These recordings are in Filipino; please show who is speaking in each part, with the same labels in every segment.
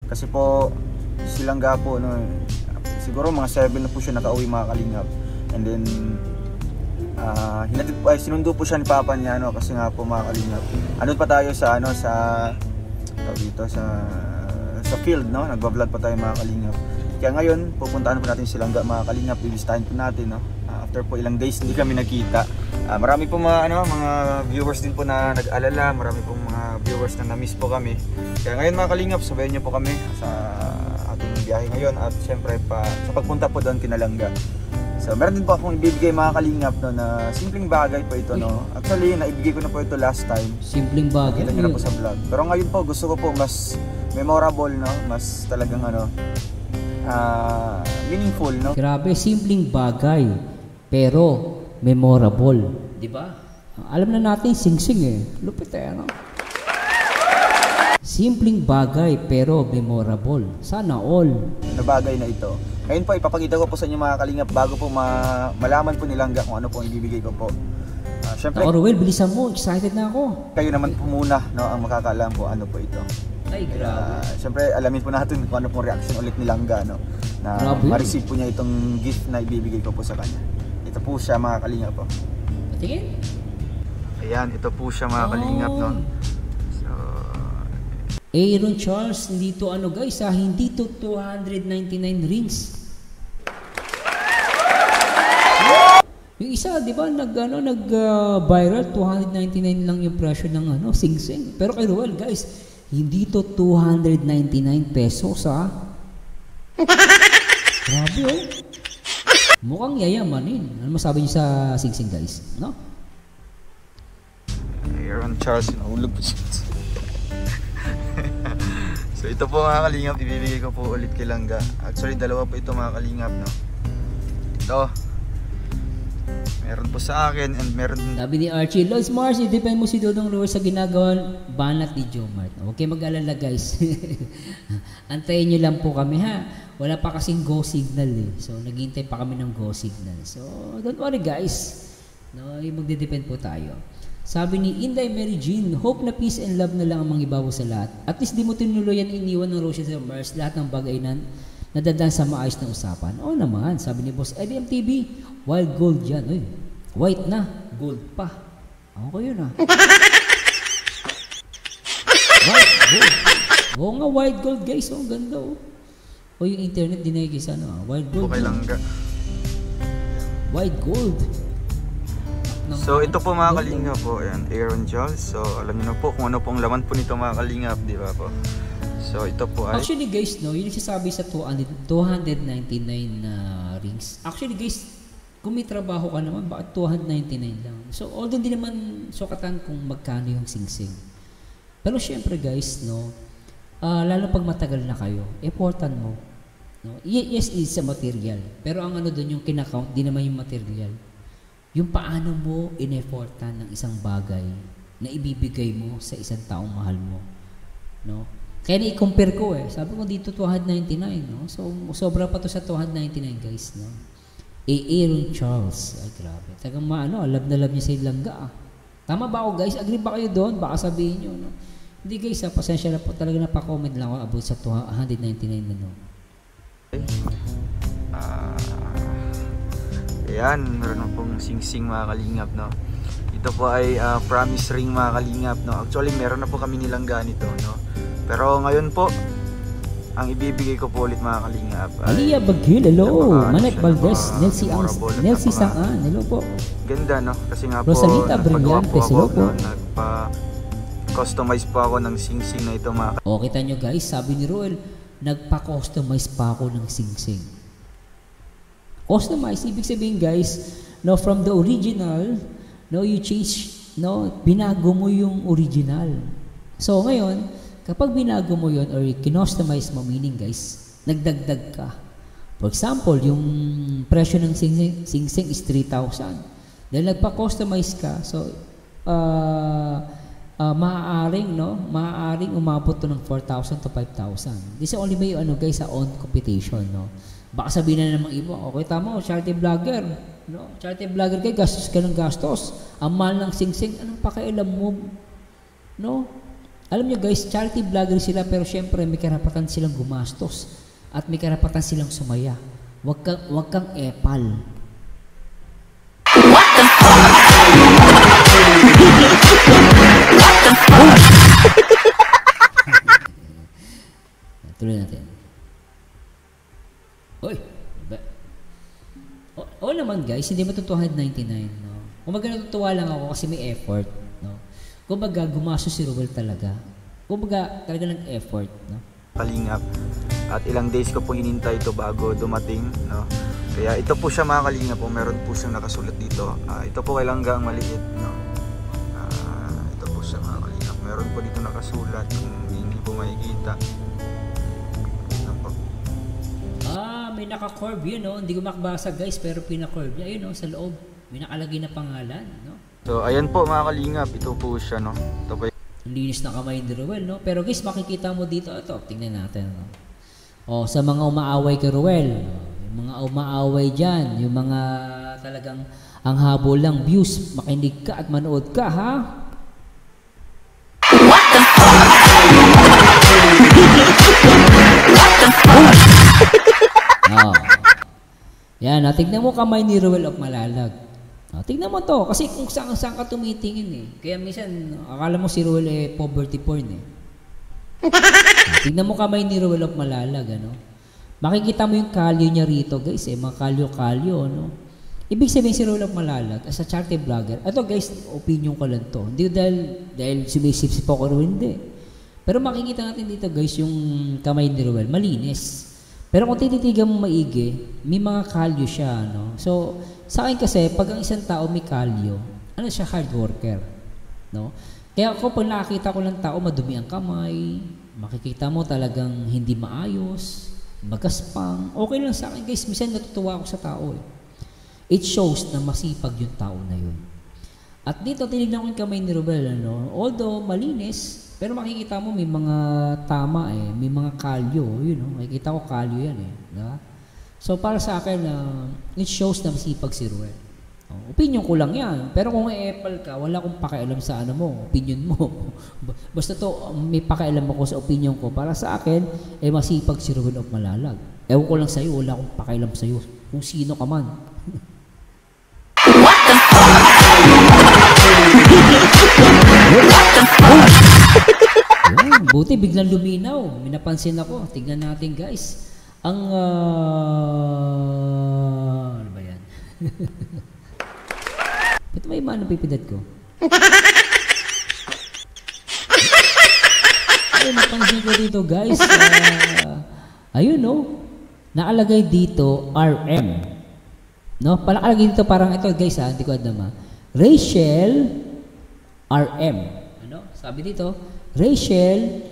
Speaker 1: Kasi po Silangga po no, siguro mga 7 na po siya nakauwi mga kalingap. And then hinatid po, sinundo po siya ni papa niya no, kasi nga po mga kalingap. Ano pa tayo sa ano sa dito sa field no, nagba-vlog pa tayo mga kalingap. Kaya ngayon pupuntahan po natin Silangga mga kalingap, bibisitahin po natin no. After po ilang days hindi kami nakita. Marami po mga mga viewers din po na nag-alala, marami po mga viewers na na-miss po kami. Kaya ngayon mga kalingap, sabayan niyo po kami sa ating biyahe ngayon at syempre pa sa pagpunta po doon kina Langga. So meron din po akong ibibigay mga kalingap no, na simpleng bagay po ito no. Actually naibigay ko na po ito last time.
Speaker 2: Simpleng bagay.
Speaker 1: Kita niyo na po sa vlog. Pero ngayon po gusto ko po mas memorable no, mas talagang ano meaningful no.
Speaker 2: Grabe, simpleng bagay pero memorable, di ba? Alam na natin sing-sing eh. Lupit eh, ano? Simpleng bagay pero memorable. Sana all.
Speaker 1: Na bagay na ito. Ngayon po ipapakita ko po sa inyo mga kalingap bago po malaman po ni Langga kung ano po ang ibibigay ko po. Syempre,
Speaker 2: ako Ruel, bilisan mo. Excited na ako.
Speaker 1: Kayo naman po muna no, ang makakaalam po ano po ito.
Speaker 2: Ay, grabe.
Speaker 1: Syempre alamin po natin kung ano pong reaction ulit ni Langga no, na ma-receive po niya itong gift na ibibigay ko po sa kanya. Ito po siya mga kalingap po.
Speaker 2: Patingin.
Speaker 1: Ayan, ito po siya mga kalingap no. So,
Speaker 2: Aaron Charles, hindi to ano guys hindi to 299 rings. Yung isa, di ba, nag-viral 299 lang yung presyo ng sing-sing. Pero kay Ruel guys, hindi to 299 pesos ha. Grabe oh. Mukhang yayamanin. Ano masabi niyo sa sing-sing guys? No?
Speaker 1: Aaron Charles, nahulog po siya. So ito po mga kalingap, ibibigay ko po ulit kay Langga. Actually dalawa po ito mga kalingap no. Ito. Meron po sa akin and meron din.
Speaker 2: Sabi ni Archie, Lois Mars, i-depend mo si Dodong Ruel sa ginagawa banat ni Jomart. Okay, mag-alala guys. Antayin nyo lang po kami ha. Wala pa kasing go signal eh. So naghihintay pa kami ng go signal. So don't worry guys. No, magde-depend po tayo. Sabi ni Inday Mary Jean, hope na peace and love na lang ang mangibabaw sa lahat. At least di mo tinuluyan iniwan ng Rosie sa Mars lahat ng bagay na nadadaan sa maayos na usapan. Oo naman, sabi ni Boss Eddie MTV, wild gold yan. Uy, white na, gold pa. Ako yun ah. White gold. Oo nga, white gold guys. Oh, ganda oh. O yung internet din nakikisa no. White gold.
Speaker 1: Okay Langga.
Speaker 2: White gold.
Speaker 1: So ito po mga kalingap po, ayan, Aaron Charles. So alam niyo na po kung ano pong laman po nito mga kalingap, di ba po? So ito po ay
Speaker 2: actually guys no, yung nagsasabi sa 299 na rings. Actually guys, kung may trabaho ka naman, bakit 299 lang? So although di naman sukatan kung magkano yung sing-sing. Pero syempre guys no, lalo pag matagal na kayo, important mo. No? Yes, it's a material. Pero ang ano doon yung kinakount, di naman yung material. Yung paano mo in-effortan ng isang bagay na ibibigay mo sa isang taong mahal mo. No? Kaya na-compare ko eh. Sabi ko dito 299. No? So, sobra pa to sa 299 guys. No? Aaron Charles. Ay, grabe. Tagang love na love niya sa Langga. Tama ba ako guys? Agree ba kayo doon? Baka sabihin nyo. No? Hindi guys, pasensya na po. Talaga napakomment lang ako about sa 299 na no.
Speaker 1: ayan, meron na pong sing-sing mga kalingap no. Ito po ay promise ring mga kalingap no. Actually meron na po kami nilang ganito no. Pero ngayon po ang ibibigay ko po ulit mga kalingap
Speaker 2: Aliyah Bagil, hello. Manek Valdez, Nelsie Saan, hello po.
Speaker 1: Ganda no, kasi nga po
Speaker 2: Rosalita Brillantes, hello po.
Speaker 1: Nagpa-customize po ako ng sing-sing na ito mga.
Speaker 2: O kita nyo guys, sabi ni Roel, nagpa-customize pa ako ng sing-sing. Customize, ibig sabihin guys, no, from the original, no, you change, no, binago mo yung original. So ngayon, kapag binago mo yun or kinostomize mo, meaning guys, nagdagdag ka. For example, yung presyo ng sing-sing is 3,000. Dahil nagpa-customize ka, so maaaring umabot to ng 4,000 to 5,000. This is only may guys sa own computation, no. Baka sabihin na namang iba, okay tama, charity vlogger, no? Charity vlogger kayo, gastos ka ng gastos. Ang mahal ng sing-sing, anong pakialam mo? No? Alam nyo guys, charity vlogger sila pero syempre may karapatan silang gumastos at may karapatan silang sumaya. Wag kang epal. Tuloy natin. Oy! Oo naman guys, hindi mo to 299, no? Kumbaga natutuwa lang ako kasi may effort, no? Kumbaga gumastos si Ruel talaga. Kumbaga talaga nag-effort, no?
Speaker 1: Kalingap. At ilang days ko po hinintay ito bago dumating, no? Kaya ito po siya mga kalingap po, meron po siyang nakasulat dito. Ito po kay Langgang maliit, no? Ito po siya mga kalingap. Meron po dito nakasulat kung hindi po makikita.
Speaker 2: May naka-curve yun, no? Hindi ko makabasa guys, pero pina-curve niya. Ayun, no? Sa loob, may nakalagay na pangalan, no?
Speaker 1: So, ayan po mga kalingap. Ito po siya, no? Ito po.
Speaker 2: Ang linis na kamay ni Ruel, no? Pero guys, makikita mo dito. Ito, tingnan natin, no? O, sa mga umaaway kay Ruel, yung mga umaaway dyan, yung mga talagang ang habol lang views, makinig ka at manood ka, ha? What the fuck? Oh. Yan, tignan mo kamay ni Ruel of Malalag. Tignan mo to, kasi kung saan ka tumitingin eh. Kaya minsan, akala mo si Ruel eh, poverty porn eh. Tignan mo kamay ni Ruel of Malalag, ano? Makikita mo yung kalyo niya rito, guys eh, mga kalyo-kalyo, ano? Ibig sabihin si Ruel of Malalag, as a charity vlogger, ito guys, opinion ko lang to. Hindi dahil sumisip-sip ako Ruel, hindi. Pero makikita natin dito guys, yung kamay ni Ruel, malinis. Pero kung tititigan mo maigi, may mga kalyo siya, no? So, sa akin kasi, pag ang isang tao may kalyo, ano siya, hard worker, no? Kaya ako, pag nakakita ko ng tao, madumi ang kamay, makikita mo talagang hindi maayos, magaspang, okay lang sa akin, guys. Minsan natutuwa ako sa tao, eh. It shows na masipag yung tao na yun. At dito, tinignan ko yung kamay ni Ruel, ano? Although, malinis, pero makikita mo may mga tama eh, may mga kalyo, yun know? Makikita ko kalyo yan eh, diba? So para sa akin, it shows na masipag si Ruel. Opinion ko lang yan, pero kung e-epal ka, wala akong pakialam sa ano mo, opinion mo. Basta to, may pakialam ako sa opinion ko. Para sa akin, eh masipag si Ruel of Malalag. Ewan ko lang sa'yo, wala akong pakialam sa'yo, kung sino ka man. What the fuck? Yan, buti biglang luminaw. May napansin ako. Tignan natin guys. Ang ano ba yan? Ba't may iba ng pipidad ko? Ay, napansin ko dito guys. Ayun no. Nakalagay dito RM. No? Palakalagay dito parang ito guys ha. Hindi ko alam ha. Rachel RM. Ano? Sabi dito, Rachel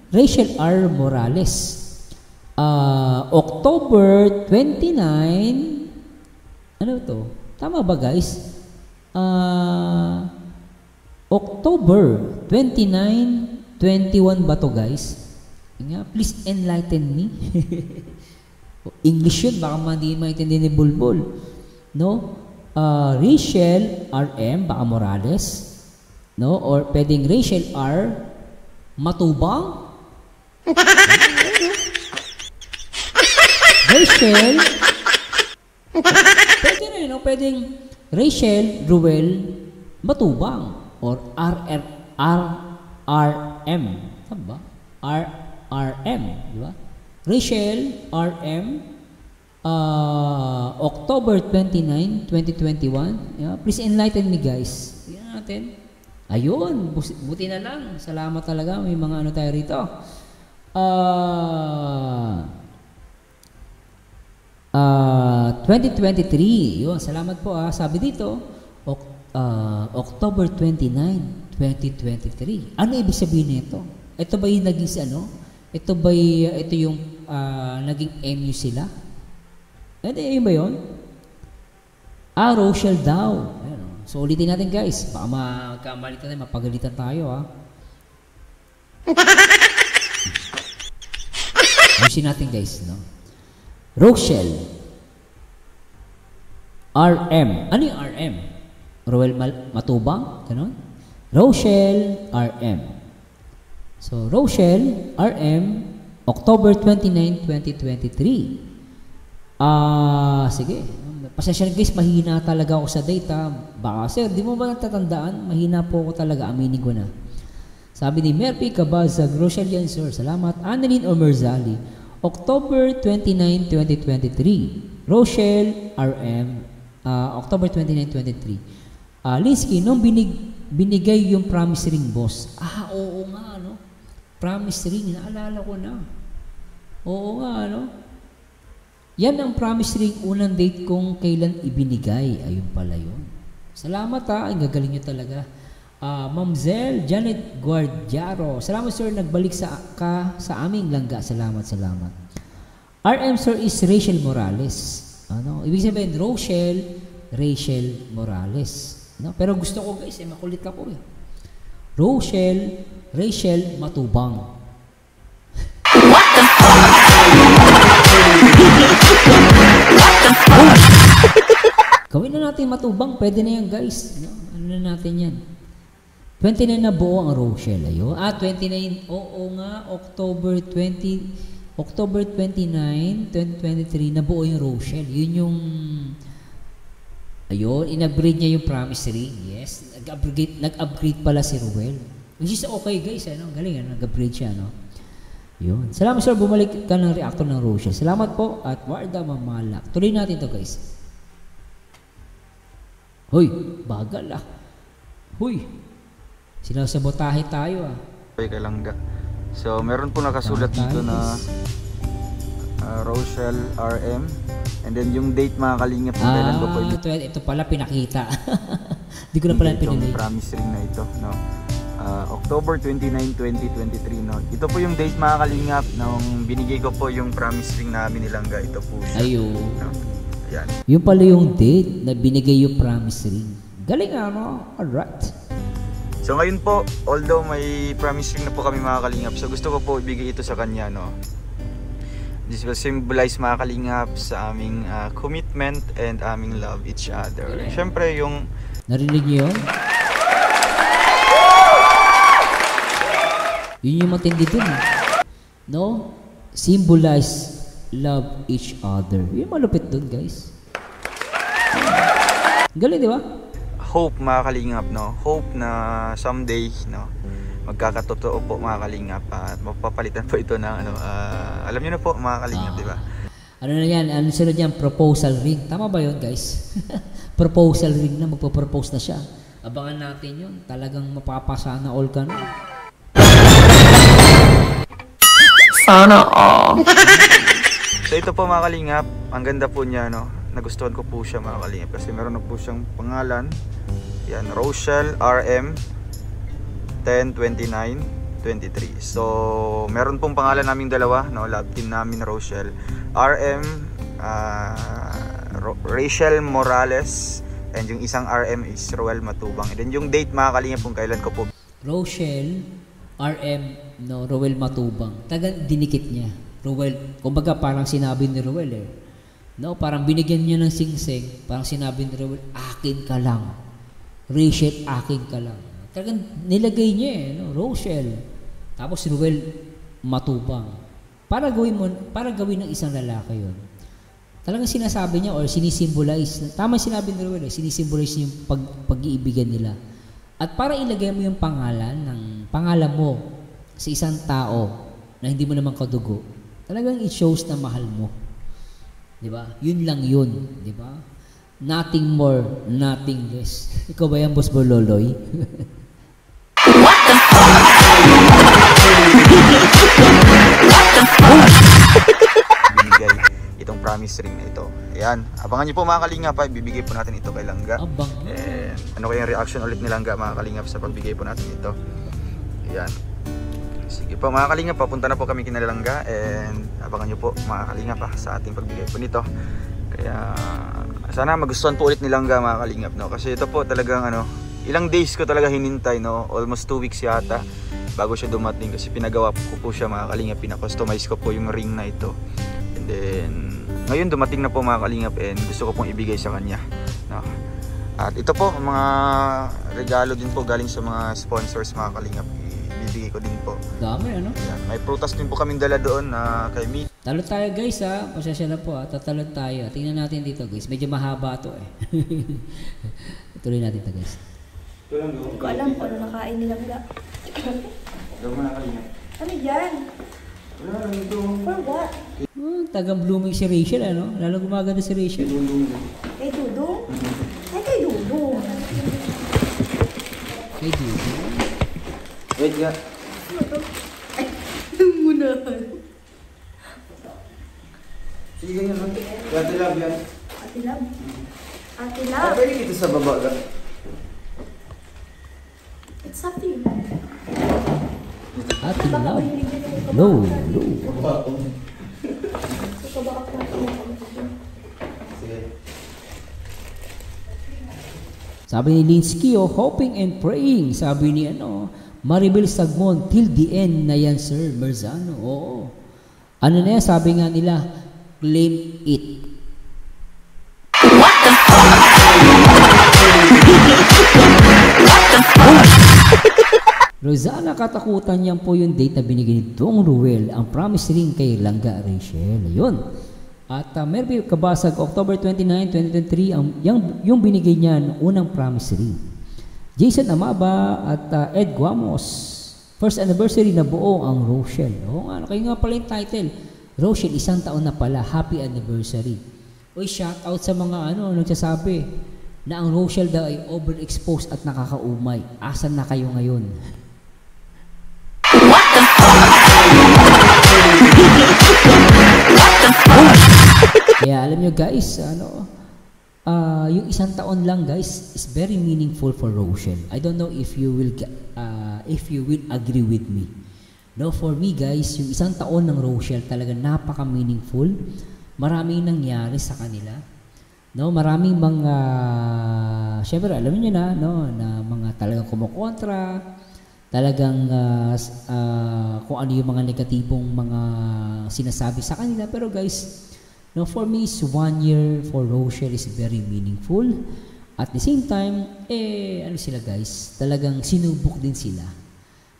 Speaker 2: Rachel R. Morales. October 29. Ano to? Tama ba guys? October 29, 21 ba to guys? Please enlighten me. English yun, baka hindi maintindihan ni Bulbul. No? Rachel RM, baka Morales. No? Or pwedeng Rachel R. Matubang. Rachel. Pwede na yun, no? Pwedeng Rachel Ruel Matubang. Or RRM. Saan ba? RRM. Di ba? Rachel RM. October 29, 2021. Yeah, please enlighten me guys. Tingnan natin. Ayun, buti na lang. Salamat talaga. May mga ano tayo rito. 2023. Yun, salamat po Sabi dito, October 29, 2023. Ano ibig sabihin nito? Ito ba yung naging ano? Ito yung naging MU sila? Yun ba yun? Rochelle daw. Ayan, so ulitin natin guys. Baka magkamalitan tayo, mapagalitan tayo Ayusin natin guys, no? Rochelle RM. Ano yung RM? Roel Matubang, ganun. Rochelle RM. So, Rochelle RM, October 29, 2023. Sige. Pasensya na guys, mahina talaga ako sa data. Baka sir, di mo ba natatandaan? Mahina po ako talaga, aminin ko na. Sabi ni Merpy Cabazag, Rochelle yan sir, salamat. Annalyn Omerzali, October 29, 2023. Rochelle RM, October 29, 2023. Linsky, nung binigay yung promise ring boss. Oo nga, no? Promise ring, naalala ko na. Oo nga, no? Yan ang promise ring unang date kong kailan ibinigay. Ayun pala yun. Salamat ang gagaling nyo talaga. Ma'am Zel, Janet Guardiaro. Salamat sir, nagbalik sa aming langga. Salamat. RM sir is Rachel Morales. Ano? Ibig sabihin, Rachel Morales. No? Pero gusto ko guys, makulit ako eh. Rachel Matubang. Gawin na natin Matubang, pwede na yan guys. No? Ano na natin yan? 29 na buo ang Rochelle. Ayun. 29, oo nga, October 29, 2023 na buo yung Rochelle. Yun yung, ayun, in-upgrade niya yung promise ring. Yes, nag-upgrade pala si Ruel. Which is okay guys, ano? Galing, ano? Nag-upgrade siya, no? Yun. Salamat sir, bumalik ka ng reactor ng Rochelle. Salamat po at Warda Mamalak. Tuloy natin to guys. Hoy, bagal Hoy, sinasabotahe tayo
Speaker 1: Okay, kalangga. So, meron po nakasulat dito na Rochelle RM. And then yung date mga kalingap kung kailan ko po
Speaker 2: ito pala pinakita. Hindi ko na pala pinili.
Speaker 1: Itong promise ring na ito, no? October 29, 2023, no? Ito po yung date mga kalingap nung binigay ko po yung promise ring namin nilangga. Ito po siya.
Speaker 2: Ayun.
Speaker 1: No? Ayan.
Speaker 2: Yung pala yung date na binigay yung promise ring. Galing ano? Alright.
Speaker 1: So ngayon po, although may promise ring na po kami mga kalingap, so gusto ko po ibigay ito sa kanya, no? This will symbolize mga kalingap sa aming commitment and aming love each other. Yeah. Siyempre yung...
Speaker 2: Narinig niyo yun? Yun yung matindi dun. No? Symbolize love each other. Yung malupit dun guys. Galing di ba?
Speaker 1: Hope mga kalingap, no? Hope na someday, no? Magkakatotoo po mga kalingap at mapapalitan po ito ng ano, alam niyo na po mga kalingap, di ba?
Speaker 2: Ano na yan? Ano sunod yan? Proposal ring. Tama ba yun guys? Proposal ring na, magpo-propose na siya. Abangan natin yun. Talagang mapapasana all ka na.
Speaker 3: Sana all.
Speaker 1: So ito po mga kalingap, ang ganda po niya, no? Nagustuhan ko po siya mga kalingap kasi meron na po siyang pangalan. Yan, Rochelle RM 10-29-23. So meron pong pangalan naming dalawa, no? Love team namin Rochelle RM, Rachel Morales, and yung isang RM is Roel Matubang. And then yung date mga kalingap kung kailan ko po.
Speaker 2: Rochelle RM, no, Roel Matubang. Tagang dinikit niya. Roel, kumbaga parang sinabi ni Roel no, parang binigyan niya ng singsing, parang sinabi ni Roel, akin ka lang. Rachel, akin ka lang. Talagang nilagay niya no, Rochelle. Tapos Roel Matubang. Para gawin ng isang lalaki yun. Talagang sinasabi niya or sinisimbolize. Tama sinabi ni Roel, sinisimbolize niya yung pag-iibigan nila. At para ilagay mo yung pangalan mo sa isang tao na hindi mo naman kadugo, talagang it shows na mahal mo. 'Di ba? Yun lang yun, 'di ba? Nothing more, nothing less. Ikaw ba yan, Boss Bololoy?
Speaker 3: What the fuck?
Speaker 1: Binigay itong promise ring na ito. Ayan, abangan niyo po mga kalingap, bibigay po natin ito kay Langga.
Speaker 2: Abang.
Speaker 1: Ano kayang reaction ulit ni Langga mga kalingap sa pagbigay po natin ito. Ayan. Sige po mga kalingap, papunta na po kami kina Langga and abangan nyo po mga kalingap sa ating pagbigay po nito. Kaya sana magustuhan po ulit ni Langga mga kalingap, no? Kasi ito po talagang ano, ilang days ko talaga hinintay, no? Almost 2 weeks yata bago siya dumating kasi pinagawa ko po siya mga kalingap, pina-customize ko po yung ring na ito. And then ngayon dumating na po mga kalingap and gusto ko pong ibigay sa kanya, no? At ito po, mga regalo din po galing sa mga sponsors mga kalingap. Ibibigay ko din po.
Speaker 2: Dami, ano?
Speaker 1: Yan. May prutas din po kaming dala doon na kay Meet.
Speaker 2: Talo tayo guys ha. Pasensya na po ha. Tatalon tayo. Tingnan natin dito guys. Medyo mahaba to eh. Tuloy natin to guys.
Speaker 4: Hindi ko alam kung ano nakain nilang ga.
Speaker 1: Daw mo na kalingap.
Speaker 4: Ano yan?
Speaker 1: Wala lang ito.
Speaker 4: For what?
Speaker 2: Tagang blooming si Rachel ano. Lalo gumaganda si Rachel.
Speaker 4: Kay Dudong? Ay, kay Dudong.
Speaker 2: Hey dude.
Speaker 1: Wait nga.
Speaker 4: Ano to? Ay, muna.
Speaker 1: Sige ganyan lang. Ate Lab yan.
Speaker 4: Ate Lab. Ate
Speaker 1: Ah,
Speaker 4: Lab.
Speaker 1: pwede dito sa baba ka.
Speaker 4: It's up to you.
Speaker 2: Ate
Speaker 4: Baka
Speaker 2: love.
Speaker 4: mahilig din ako.
Speaker 2: Low, low.
Speaker 4: So, baka
Speaker 1: Sige.
Speaker 2: Sabi ni Linsky, hoping and praying. Sabi ni Maribel Sagmon, till the end na yan, Sir Merzano. Oo. Ano na yan? Sabi nga nila, claim it.
Speaker 3: What the fuck?
Speaker 2: Rosana, katakutan yan po yung date na binigay ni Dong Ruel, ang promise ring kay Langga Rachel. Ayun. At meron kabasag, October 29, 2023, yung binigay niya ng unang promise ring. Jason Amaba at Ed Guamos, first anniversary na buo ang Rochelle. Oo nga, kayo nga pala yung title. Rochelle, 1 taon na pala, happy anniversary. Uy, shout out sa mga nagsasabi na ang Rochelle daw ay overexposed at nakakaumay. Asan na kayo ngayon?
Speaker 3: What the fuck? What the fuck?
Speaker 2: Kaya alam nyo guys, yung 1 taon lang guys is very meaningful for Rochelle. I don't know if you will agree with me. No, for me guys, yung 1 taon ng Rochelle talaga napaka-meaningful. Maraming nangyari sa kanila. No, maraming mga syempre alam niyo na na mga talagang kumukontra, talagang kung ano yung mga negatibong mga sinasabi sa kanila. Pero guys, no, for me, 1 year for Rochelle is very meaningful. At the same time, ano sila guys, talagang sinubok din sila.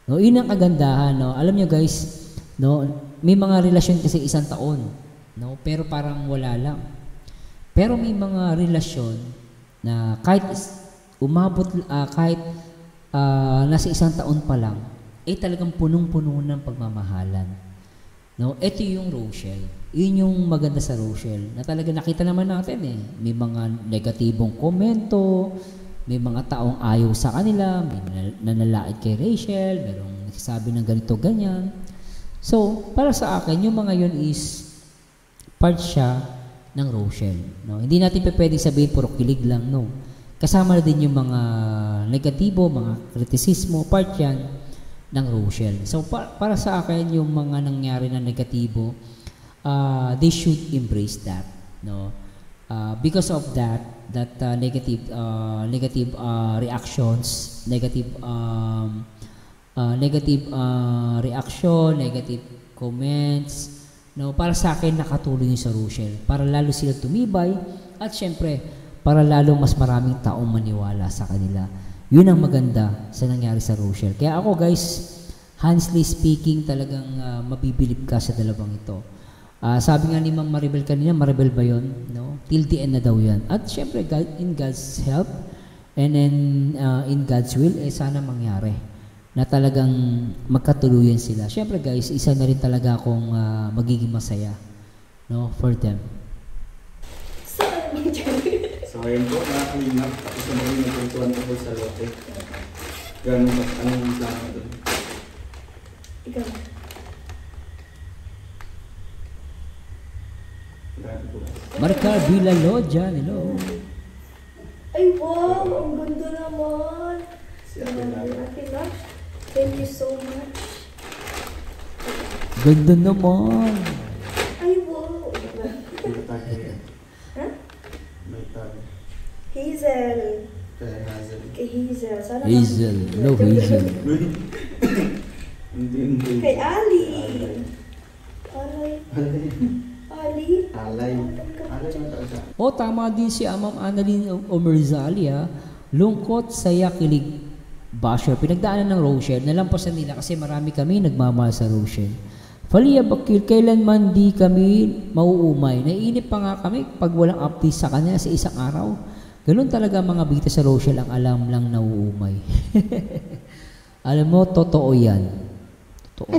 Speaker 2: No, yun ang kagandahan, no. Alam niyo guys, no, may mga relasyon kasi 1 taon, no, pero parang wala lang. Pero may mga relasyon na kahit umabot, kahit nasa 1 taon pa lang, talagang punong-puno ng pagmamahalan. No, ito yung Rochelle. Yun yung maganda sa Rochelle, na talaga nakita naman natin may mga negatibong komento, may mga taong ayaw sa kanila, may nanalait kay Rachel, merong nagsasabi ng ganito, ganyan. So, para sa akin, yung mga yun is part siya ng Rochelle. No? Hindi natin pwedeng sabihin puro kilig lang, no. Kasama na din yung mga negatibo, mga kritisismo, part yan ng Rochelle. So, para sa akin, yung mga nangyari na negatibo, they should embrace that, no. Because of that negative reactions, negative reaction, negative comments, no, para sa akin nakatulong yun sa Rochelle para lalo sila tumibay at syempre para lalo mas maraming taong maniwala sa kanila. Yun ang maganda sa nangyari sa Rochelle. Kaya ako guys, honestly speaking, talagang mabibilib ka sa dalawang ito. Sabi nga ni Ma'am Maribel kanina, Maribel ba yun? No? Till the end na daw yan. At syempre, in God's help and then in God's will, sana mangyari na talagang magkatuluyan sila. Syempre guys, isa na rin talaga akong magiging masaya, no, for them.
Speaker 1: So ayun po, nakakalingap. Tapos na rin nagpuntuan ko po sa lote. Ganun ba? Anong plano doon?
Speaker 4: Ikaw.
Speaker 2: Marcar Villalodja, hello.
Speaker 4: Ay, wow! Ang ganda naman!
Speaker 1: Si Ate Lab.
Speaker 4: Ate Lab, thank you so much.
Speaker 2: Ganda naman.
Speaker 4: Ay, wow!
Speaker 1: May tag.
Speaker 4: Ha?
Speaker 1: May tag.
Speaker 4: Hazel.
Speaker 1: Kaya Hazel.
Speaker 4: Kay Hazel. Sana
Speaker 2: Hazel, hello Hazel.
Speaker 1: Hindi.
Speaker 4: Kay Ali. Ali. Ali.
Speaker 1: Alay.
Speaker 2: O, tama din si Ma'am Annalyn Omerzali, ha. Lungkot, saya, kilig, basher. Pinagdaanan ng Rochelle, nalampasan nila kasi marami kami nagmamahal sa Rochelle. Falia Bakil, kailanman di kami mauumay. Naiinip pa nga kami pag walang update sa kanila sa isang araw. Ganun talaga mga bita sa Rochelle, ang alam lang nauumay. Alam mo, totoo yan. Totoo.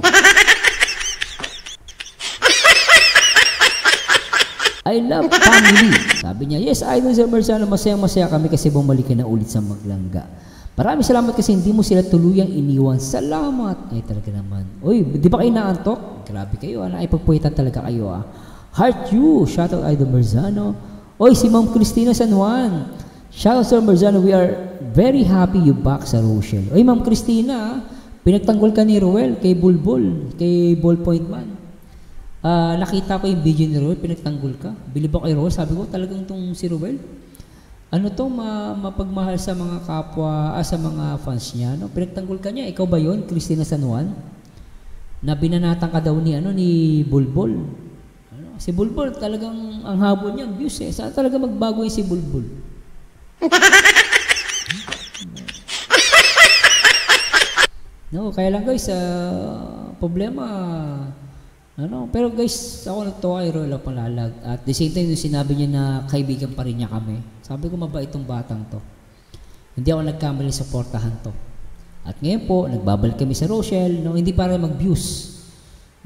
Speaker 2: I love family. Sabi niya, yes, Idol Sir Marzano, masayang-masaya kami kasi bumalik ka na ulit sa Maglangga. Maraming salamat kasi hindi mo sila tuluyang iniwan. Salamat. Ay, talaga naman. Uy, di ba kayo naantok? Grabe kayo, naipagpuwitan talaga kayo, ah. Heart you. Shout out Idol Marzano. Uy, si Ma'am Cristina San Juan. Shout out Sir Marzano, we are very happy you back sa Rochelle. Uy, Ma'am Cristina, pinagtanggol ka ni Roel kay Bulbul, kay Ballpoint Man. Nakita ko yung video ni Roel, pinagtanggol ka. Bilib ako kay Roel, sabi ko talagang tong si Roel. Ano to, mapagmahal sa mga kapwa, sa mga fans niya, no? Pinagtanggol ka niya, ikaw ba yon, Cristina San Juan? Na binanatan ka daw ni Bulbul. Ano? Si Bulbul, talagang ang habol niya, views eh. Saan talaga magbago yung si Bulbul? No, kaya lang guys, problema, pero guys, ako nagtawa kay Roel Palalag. At the same time, yung sinabi niya na kaibigan pa rin niya kami. Sabi ko, mabait itong batang to. Hindi ako nagkamali, supportahan to. At ngayon po, nagbabalik kami sa Rochelle, no, hindi para mag-views.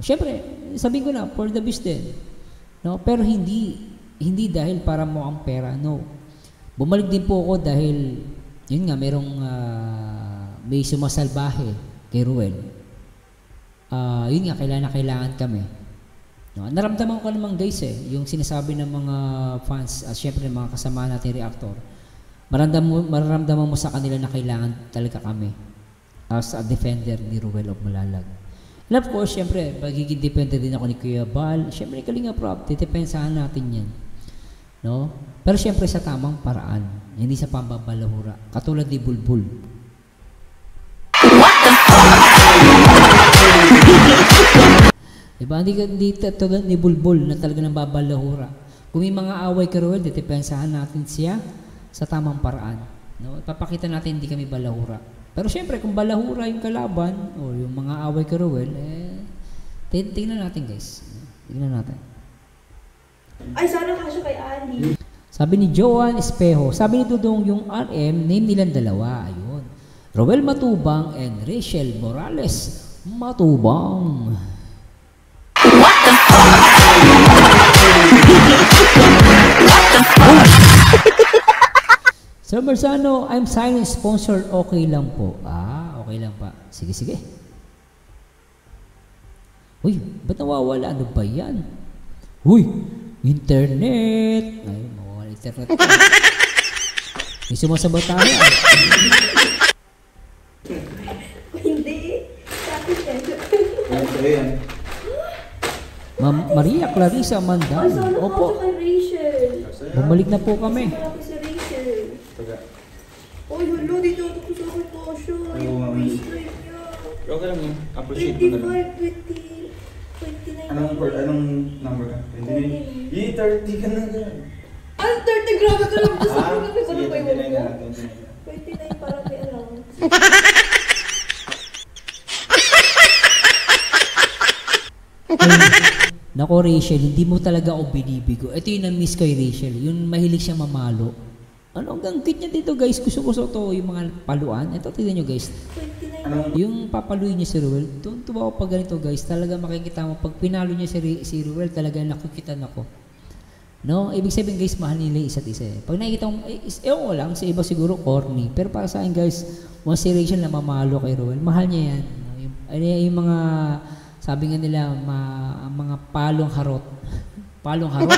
Speaker 2: Siyempre, sabihin ko na, for the views din. No, pero hindi dahil para mo ang pera, no. Bumalik din po ako dahil, yun nga, may sumasalbahe kay Ruel. Yun nga, kailangan kami. No, naramdaman ko naman guys yung sinasabi ng mga fans at syempre ng mga kasama natin reactor. Mararamdaman mo sa kanila na kailangan talaga kami as a defender ni Ruel of Malalag. And of course, syempre, magiging defender din ako ni Kuya Bal. Syempre, Kalinga Prop, titipensahan natin yan. No? Pero syempre sa tamang paraan, hindi sa pambabalahura. Katulad ni Bulbul. Diba? Hindi tulad ni Bulbul na talaga nang babalahura. Kung may mga away ka Roel, depensahan natin siya sa tamang paraan. No? Papakita natin hindi kami balahura. Pero syempre, kung balahura yung kalaban o yung mga away ka Roel, tingnan natin guys. Tingnan natin.
Speaker 4: Ay, sana kasya kay Ali.
Speaker 2: Sabi ni Joan Espejo, sabi ni Dudong yung RM, name nilang dalawa. Ayun. Roel Matubang and Rachel Morales Matubang.
Speaker 3: What the fuck? What the fuck?
Speaker 2: Sir Marzano, I'm silent sponsor. Okay lang po. Okay lang pa. Sige, sige. Uy, ba't nawawala? Ano ba yan? Uy, internet. Ay, mawawala internet. May sumasabat tayo.
Speaker 4: Hindi. Sabi siya.
Speaker 2: Ma'am Maria Clarissa
Speaker 4: Ay,
Speaker 2: Mandan.
Speaker 4: sana
Speaker 2: Opo.
Speaker 4: kasya kay Rachel.
Speaker 2: Bumalik na po kami.
Speaker 4: Sabi si Rachel. Oy, hello, dito ako sa akin kasya. Yung waistline niya.
Speaker 1: Okay lang yun. Appreciate ko na lang.
Speaker 4: 25, 20, 29.
Speaker 1: Anong number ka? 29? 30 ka na dyan.
Speaker 4: Ay, 30, grabe ka lang. Gusto ko kami
Speaker 1: Sige,
Speaker 4: pa
Speaker 1: 29 na.
Speaker 4: 29 para may allowance.
Speaker 2: Nako Rachel, hindi mo talaga ako binibigo. Ito yung na-miss ko kay Rachel. Yung mahilig siya mamalo. Ano, ang cute niya dito guys. Gusto to yung mga paluan. Ito, tignan nyo guys.
Speaker 4: 29.
Speaker 2: Yung papaluin niya si Ruel, tuwa ko pag ganito guys. Talaga makikita mo, pag pinalo niya si Ruel, talaga nakukitan ako. No? Ibig sabihin guys, mahal nila isa't isa. Pag nakikita mo, ewan ko lang, sa iba siguro corny. Pero para sa akin guys, once si Rachel na mamalo kay Ruel, mahal niya yan. Yung mga, sabi nga nila, mga palong harot. Palong harot.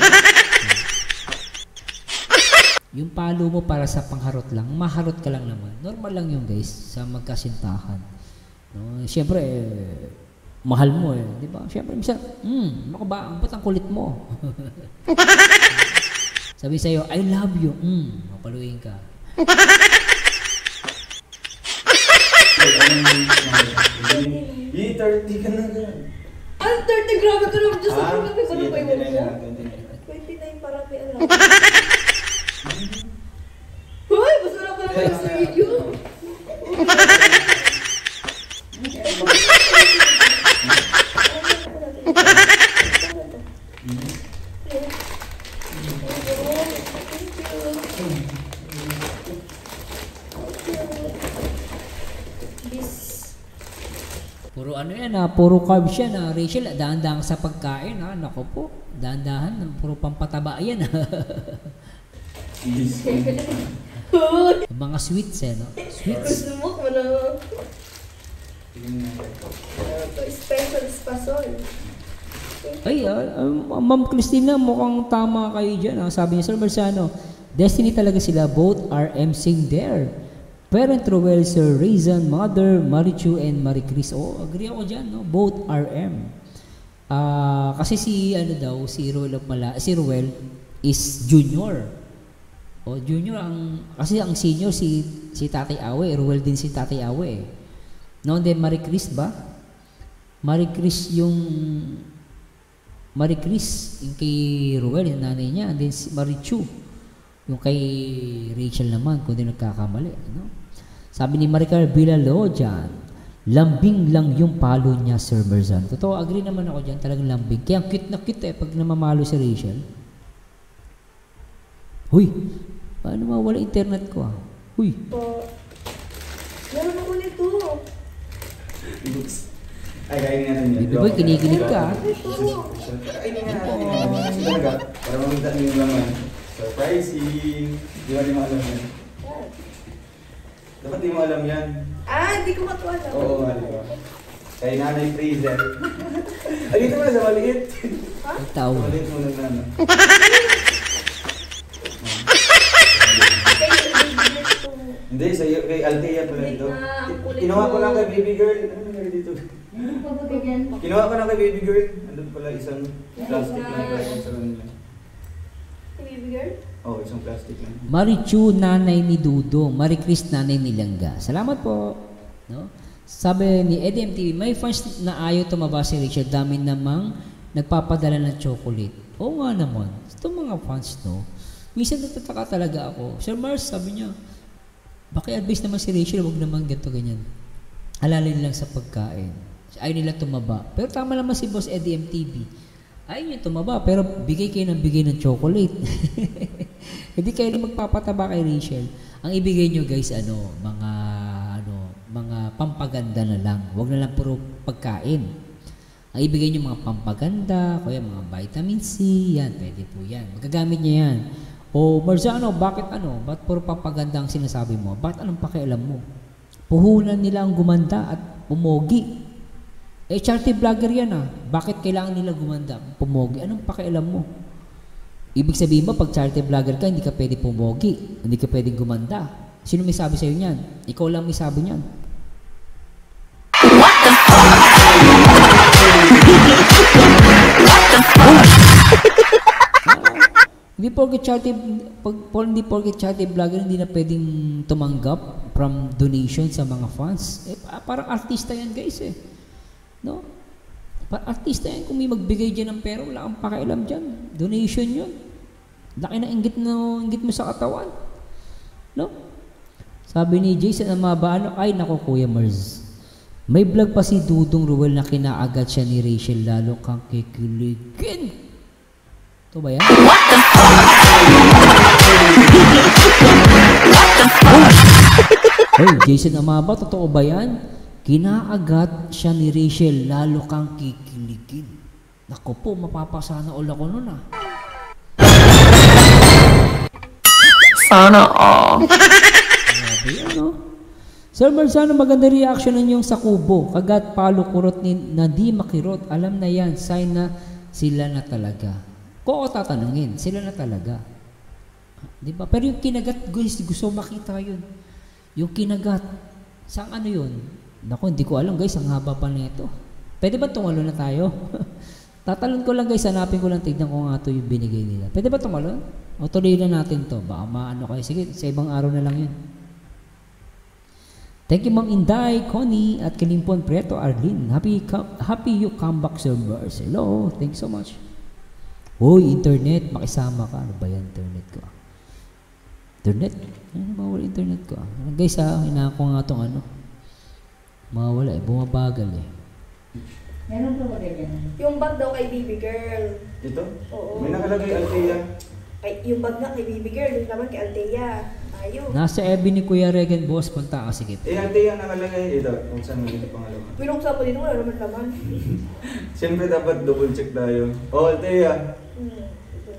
Speaker 2: Yung palo mo para sa pangharot lang, maharot ka lang naman. Normal lang yun guys, sa magkasintahan. No? Siyempre, mahal mo di ba? Siyempre, minsan, ba't ang kulit mo? Sabi sa'yo, I love you. Mapaluin ka.
Speaker 1: Hey, 30 ka na dyan.
Speaker 4: Ay, 30, grabe ka lang. Gusto ko kami
Speaker 1: Sige, 29 na.
Speaker 4: 29 para parang may alam. Hoy! Basta na pala kayo sa video.
Speaker 2: Puro ano yan puro carbs yan Rachel, dahan-dahan sa pagkain nako po, dahan-dahan, puro pampataba yan mga sweets no? Sweets.
Speaker 4: Gusto mo ko na. Ito, special spasol.
Speaker 2: Ay, Ma'am Christina, mukhang tama kayo dyan. Sabi niya, Sir Marzano, destiny talaga sila. Both are emceeing there. Parent Ruel, Sir Rizan, Mother, Marichu, and Marie Chris. Oh, agree ako dyan, no? Both are M. Kasi si Ruel is junior. O, junior kasi ang senior si Tatay Awe. Ruel din si Tatay Awe. No, then Marie Chris ba? Marie Chris yung kay Ruel, yung nanay niya, and then si Marichu, yung kay Rachel naman, kung di nagkakamali. No? Sabi ni Maricar Vilalo dyan, lambing lang yung palo niya, Sir Marzan. Totoo, agree naman ako dyan, talagang lambing. Kaya cute na cute pag namamalo si Rachel. Huy, paano mawala internet ko Huy.
Speaker 4: Meron ako nito.
Speaker 1: Ay, kainin natin yan.
Speaker 2: Baby boy, kinikilig ka.
Speaker 1: Kainin natin. Talaga, para makita niyo yung laman. Surprising. Di ba mo alam yan? Dapat di mo alam yan.
Speaker 4: Hindi ko matuwa na.
Speaker 1: Oo nga, di ba? Kay Nanay Freezer. Ay, dito mo na sa maliit.
Speaker 2: Tao.
Speaker 1: Maliit mo na nana. Hindi, kay Althea pala ito. Kinuha ko lang kay baby girl. Ano nangyari dito? Kinuha ko lang kay baby girl. Andun pala isang plastic lang sa kanila.
Speaker 4: Baby girl?
Speaker 1: Oo, isang plastic lang.
Speaker 2: Marichu, nanay ni Dudo. Marie Chris, nanay ni Langga. Salamat po. No? Sabi ni EDMTV, may fans na ayaw tumaba si Richard. Dami namang nagpapadala ng chocolate. Oo nga naman. Itong mga fans, no? Minsan natataka talaga ako. Sir Mars, sabi niya, baki-advise naman si Rachel, huwag naman ganito ganyan. Alalin lang sa pagkain. Ayaw nila tumaba. Pero tama naman si Boss Eddie MTV. Ayaw niya tumaba, pero bigay kayo ng chocolate. Hindi kayo na magpapataba kay Rachel. Ang ibigay nyo guys, mga pampaganda na lang. Huwag na lang puro pagkain. Ang ibigay nyo mga pampaganda, kaya mga vitamin C, yan, pwede po yan. Magagamit niya yan. O Marzano, bakit ba't puro pampaganda ang sinasabi mo? Bakit anong pakialam mo? Puhunan nila ang gumanda at pumogi. Charity vlogger yan Bakit kailangan nila gumanda? Pumogi. Anong pakialam mo? Ibig sabihin ba, pag charity vlogger ka, hindi ka pwede pumogi. Hindi ka pwedeng gumanda. Sino may sabi sa'yo niyan? Ikaw lang may sabi niyan.
Speaker 3: What the fuck? What the fuck?
Speaker 2: Hindi porket charity vlogger, hindi na pwedeng tumanggap from donation sa mga fans. Parang artista yan guys No? Parang artista yan, kung may magbigay dyan ng pera, wala kang pakialam dyan. Donation yun. Laki na inggit mo sa katawan. No? Sabi ni Jason Amabano, ay nako Kuya Mars. May vlog pa si Dudong Ruel na kinaagat siya ni Rachel, lalo kang kikiligin. Ito ba yan?
Speaker 3: What the fuck? What the fuck?
Speaker 2: Hey, Jason Amaba, totoo ba yan? Kinaagat siya ni Rachel, lalo kang kikiligin. Naku po, mapapasana all ako nun
Speaker 3: Sana all.
Speaker 2: Grabe yan, Sir Marzano, maganda reaction ninyong sa kubo. Kagat palo kurot na di makirot. Alam na yan, sign na sila na talaga. Kung ako tatanungin, sila na talaga. Di ba? Pero yung kinagat, gusto makita yun. Yung kinagat, saan yun? Naku, hindi ko alam guys, ang haba pa nito. Pwede ba tumalo na tayo? Tatalon ko lang guys, hanapin ko lang, tignan ko nga ito yung binigay nila. Pwede ba tumalon? O tuloy na natin to. Baka maano kayo. Sige, sa ibang araw na lang yun. Thank you Ma'am Inday, Connie, at Kalimpon Prieto, Arlene. Happy you come back, Sir Mars. Hello, thank you so much. Hoy, internet, makisama ka. Ano ba yan, internet ko? Internet? Ano mawala internet ko? Guys, hinaan ko nga itong ano. Mawala eh, bumabagal eh.
Speaker 5: Meron ba ganyan?
Speaker 4: Yung bag daw kay baby girl.
Speaker 1: Dito?
Speaker 4: Oo.
Speaker 1: May nakalagay Althea.
Speaker 4: Ay, yung bag nga kay baby girl, yung naman kay Althea. Tayo.
Speaker 2: Nasa Ebi ni Kuya Regan, boss. Punta ka, sige.
Speaker 1: Althea nakalagay dito. Kung saan mo dito pangalawa.
Speaker 4: Pinuksa po dito, wala naman laman.
Speaker 1: Siyempre dapat double check tayo. Oh, Althea.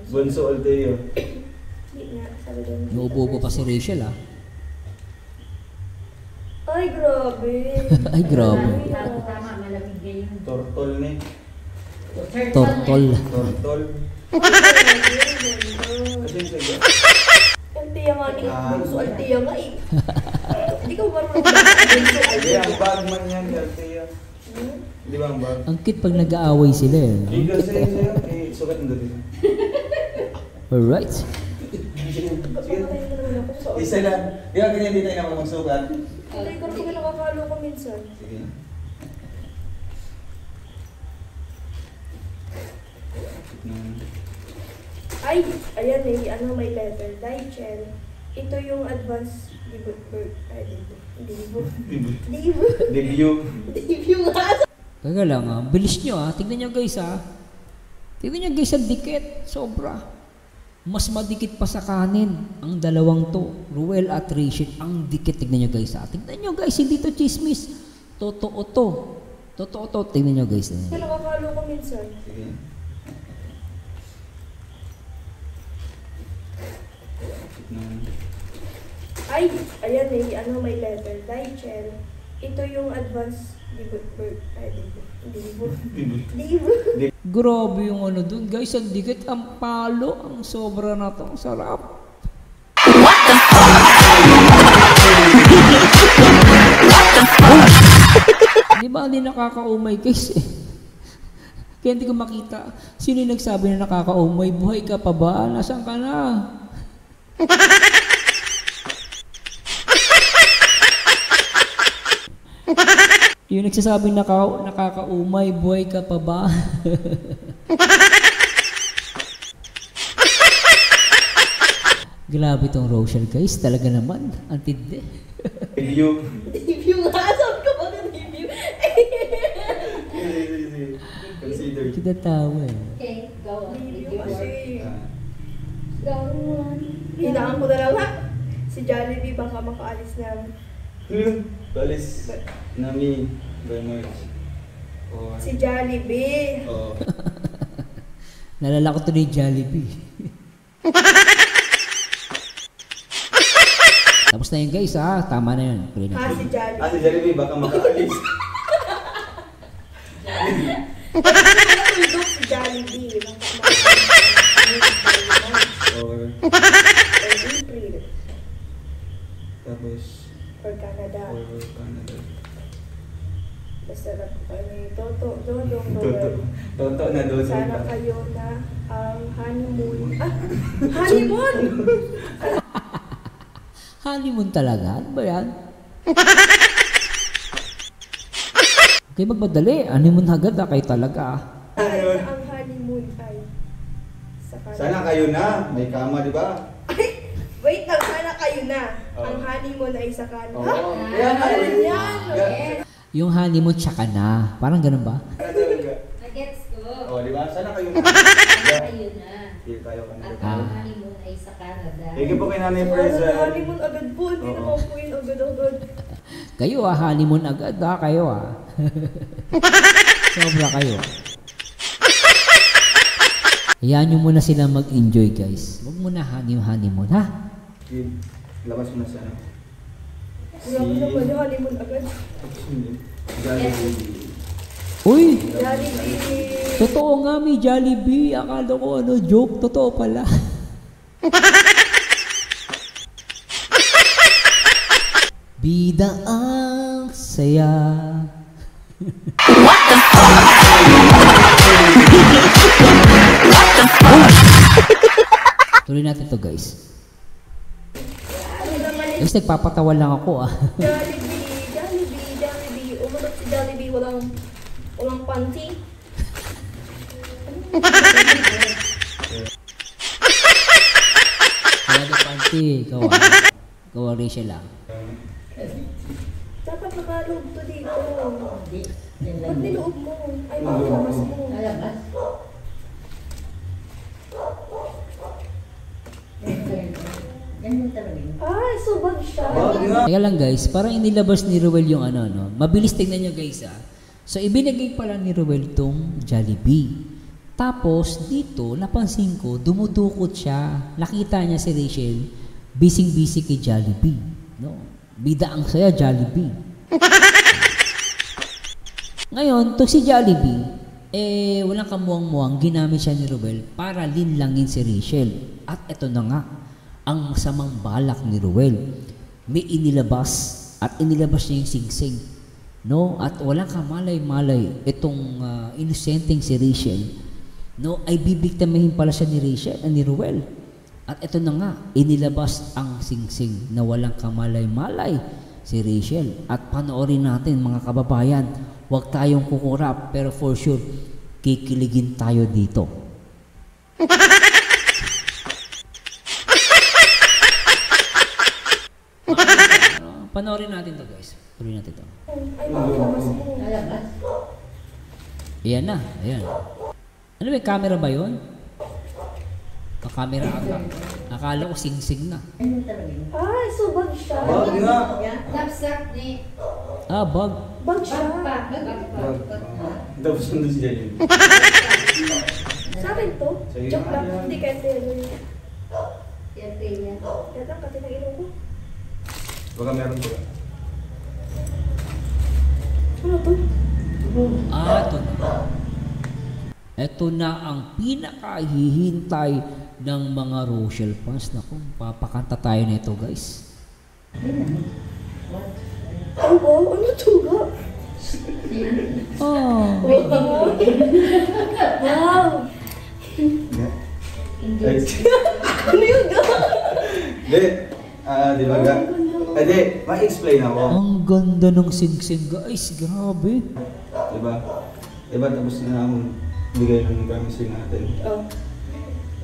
Speaker 1: Bunso Althea.
Speaker 4: Hindi nga, sabi doon.
Speaker 2: Nuubo pa si Rachel
Speaker 4: Ay, grabe.
Speaker 2: Ay, grabe.
Speaker 5: Tama, malamig ngayon.
Speaker 1: Tortol ni.
Speaker 2: Tortol.
Speaker 1: Tortol. Kasi sige.
Speaker 4: Althea nga ni. Bunso Althea nga eh. Hindi ka marunong ba? Bunso
Speaker 1: Hindi,
Speaker 4: Althea.
Speaker 1: ang bag man yan, Althea. Di ba ang bag?
Speaker 2: Ang cute pag nag-aaway sila eh. no?
Speaker 1: Hindi kasi sa'yo. Eh, sukat mo dito.
Speaker 2: Alright.
Speaker 1: Sige.
Speaker 4: Papatayin mo naman ako sa
Speaker 1: Isa lang. Di ba ganyan dito na magsukat?
Speaker 4: Hindi ko rin nakakalo ko minsan.
Speaker 1: Sige.
Speaker 4: Ay, ayan eh, ano may letter. Daichel. Ito yung advance debut. Debut.
Speaker 1: Debut.
Speaker 4: Debut nga.
Speaker 2: Teka lang bilis nyo tignan nyo guys tignan nyo guys ang dikit, sobra. Mas madikit pa sa kanin ang dalawang to, Ruel at Rachel, ang dikit. Tignan nyo guys tignan nyo guys, hindi to chismis, totoo to, tignan nyo guys.
Speaker 4: Hindi nakakalo ko minsan.
Speaker 1: Sige.
Speaker 4: Ay, ayan eh, ano may letter. Daichel. Ito yung advance debut. Debut.
Speaker 2: Grabe yung ano dun guys, ang dikit, ang palo, ang sobra na to, ang sarap. Di ba hindi nakakaumay guys eh? Kaya hindi ko makita. Sino yung nagsabi na nakakaumay? Buhay ka pa ba? Nasaan ka na? Yung nagsasabi nakakaumay, buhay ka pa ba? Grabe tong Rochelle guys, talaga naman, ang tindi.
Speaker 1: Debut.
Speaker 4: Debut nga. Sabi ko ba na debut?
Speaker 1: Consider.
Speaker 2: Kita tawa eh.
Speaker 5: Okay, go on.
Speaker 4: Debut kasi.
Speaker 5: Go on.
Speaker 4: Hinaan ko na lang ha. Si Jollibee baka makaalis na.
Speaker 1: Balis. Nami. Bernard.
Speaker 4: Si Jollibee.
Speaker 1: Oh.
Speaker 2: Nalala ko to ni Jollibee. Tapos na yun guys tama na yun. Tuloy na.
Speaker 4: Si Jollibee.
Speaker 1: Si Jollibee baka makaalis.
Speaker 4: Tulog si Jollibee. Baka makaalis.
Speaker 1: Or
Speaker 4: April.
Speaker 1: tapos
Speaker 4: For Canada.
Speaker 1: or Canada.
Speaker 4: Basta lang po kayo ni Toto. Dodong.
Speaker 1: Toto na doon.
Speaker 4: Sana kayo na ang honeymoon. Honeymoon!
Speaker 2: Honeymoon talaga? Ano ba yan? Okay, magmadali. Honeymoon agad kayo talaga
Speaker 4: Ang honeymoon ay sa Canada.
Speaker 1: Sana kayo na. May kama, di ba?
Speaker 4: Wait lang, sana kayo na.
Speaker 1: Oh.
Speaker 4: Ang honeymoon ay sa Canada.
Speaker 1: Oo. Kaya nga
Speaker 4: Ano
Speaker 1: eh.
Speaker 4: yan?
Speaker 1: Kaya-
Speaker 2: Yung honeymoon tsaka na. Parang ganun ba?
Speaker 1: Kaya talaga.
Speaker 5: Nagets ko.
Speaker 1: Oh, di ba? Sana kayo na.
Speaker 5: Ayun na.
Speaker 1: Hindi tayo ka na.
Speaker 5: At ang honeymoon ay sa Canada.
Speaker 1: Thank you po kay Nanay
Speaker 4: Sana
Speaker 1: Present.
Speaker 4: honeymoon agad po. Hindi
Speaker 1: Oo.
Speaker 4: naman po yun agad-agad.
Speaker 2: Kayo honeymoon agad kayo Sobra kayo Hayaan nyo muna sila mag-enjoy guys. Huwag muna honeymoon ha?
Speaker 1: Labas mo na sana.
Speaker 4: Grabe naman yung honeymoon agad.
Speaker 1: Jollibee.
Speaker 2: Uy!
Speaker 4: Jollibee.
Speaker 2: Totoo nga may Jollibee. Akala ko joke. Totoo pala. Bida ang saya. Tuloy natin to guys.
Speaker 4: Ano naman yung
Speaker 2: Guys, nagpapatawa lang ako
Speaker 4: Jollibee. Umunod si Jollibee. Walang panty.
Speaker 2: Ate, ikaw ah. Ikaw ah, Rachel ah.
Speaker 4: Dapat nakaloob to dito.
Speaker 5: Hindi. Yan lang.
Speaker 4: Ba't niloob mo? Ay, makalabas mo.
Speaker 5: Alabas. Ganyan talaga yun.
Speaker 4: Ay, subag siya.
Speaker 2: Kaya lang guys, parang inilabas ni Ruel yung ano, no? Mabilis tingnan nyo guys ah. So, ibinigay pala ni Ruel tong Jollibee. Tapos, dito, napansin ko, dumudukot siya. Nakita niya si Rachel, busy-busy kay Jollibee. No? Bida ang saya, Jollibee. Ngayon, to si Jollibee, walang kamuang-muang, ginamit siya ni Ruel para linlangin si Rachel. At eto na nga, ang masamang balak ni Ruel. May inilabas at inilabas niya yung singsing. No? At walang kamalay-malay itong inosenteng si Rachel. No? Ay bibigtamahin pala siya ni Rachel, ni Ruel. At ito na nga, inilabas ang singsing na walang kamalay-malay si Rachel. At panoorin natin mga kababayan, huwag tayong kukurap, pero for sure, kikiligin tayo dito. Panoorin natin to guys. Panoorin natin to.
Speaker 4: Ay, makalabas mo.
Speaker 5: Alabas.
Speaker 2: Ayan na, ayan. Ano may camera ba yun? Camera ata. Akala ko sing-sing na.
Speaker 5: Ganyan talaga yun.
Speaker 4: Ay, subag siya.
Speaker 5: Lapsak ni.
Speaker 2: Bag.
Speaker 4: Bag siya.
Speaker 1: Tapos nandun si Jenny.
Speaker 4: Sa akin to?
Speaker 1: Sige.
Speaker 4: Joke lang. Hindi kasi ano yun.
Speaker 5: Siyempre yan.
Speaker 4: Kaya lang, pati na ilong ko.
Speaker 1: Baka meron ko.
Speaker 4: Ano to?
Speaker 2: Ito na. Ito na ang pinakahihintay ng mga Rochelle fans. Naku, papakanta tayo nito guys.
Speaker 4: Oh, wow. Ano to ga?
Speaker 2: Oh.
Speaker 4: Wow. Ano yun ga?
Speaker 1: Hindi. Di ba ga? Hindi, ma-explain ako.
Speaker 2: Ang ganda ng sing-sing guys. Grabe.
Speaker 1: Diba? Diba tapos na akong bigay ng promise natin.
Speaker 4: Oh.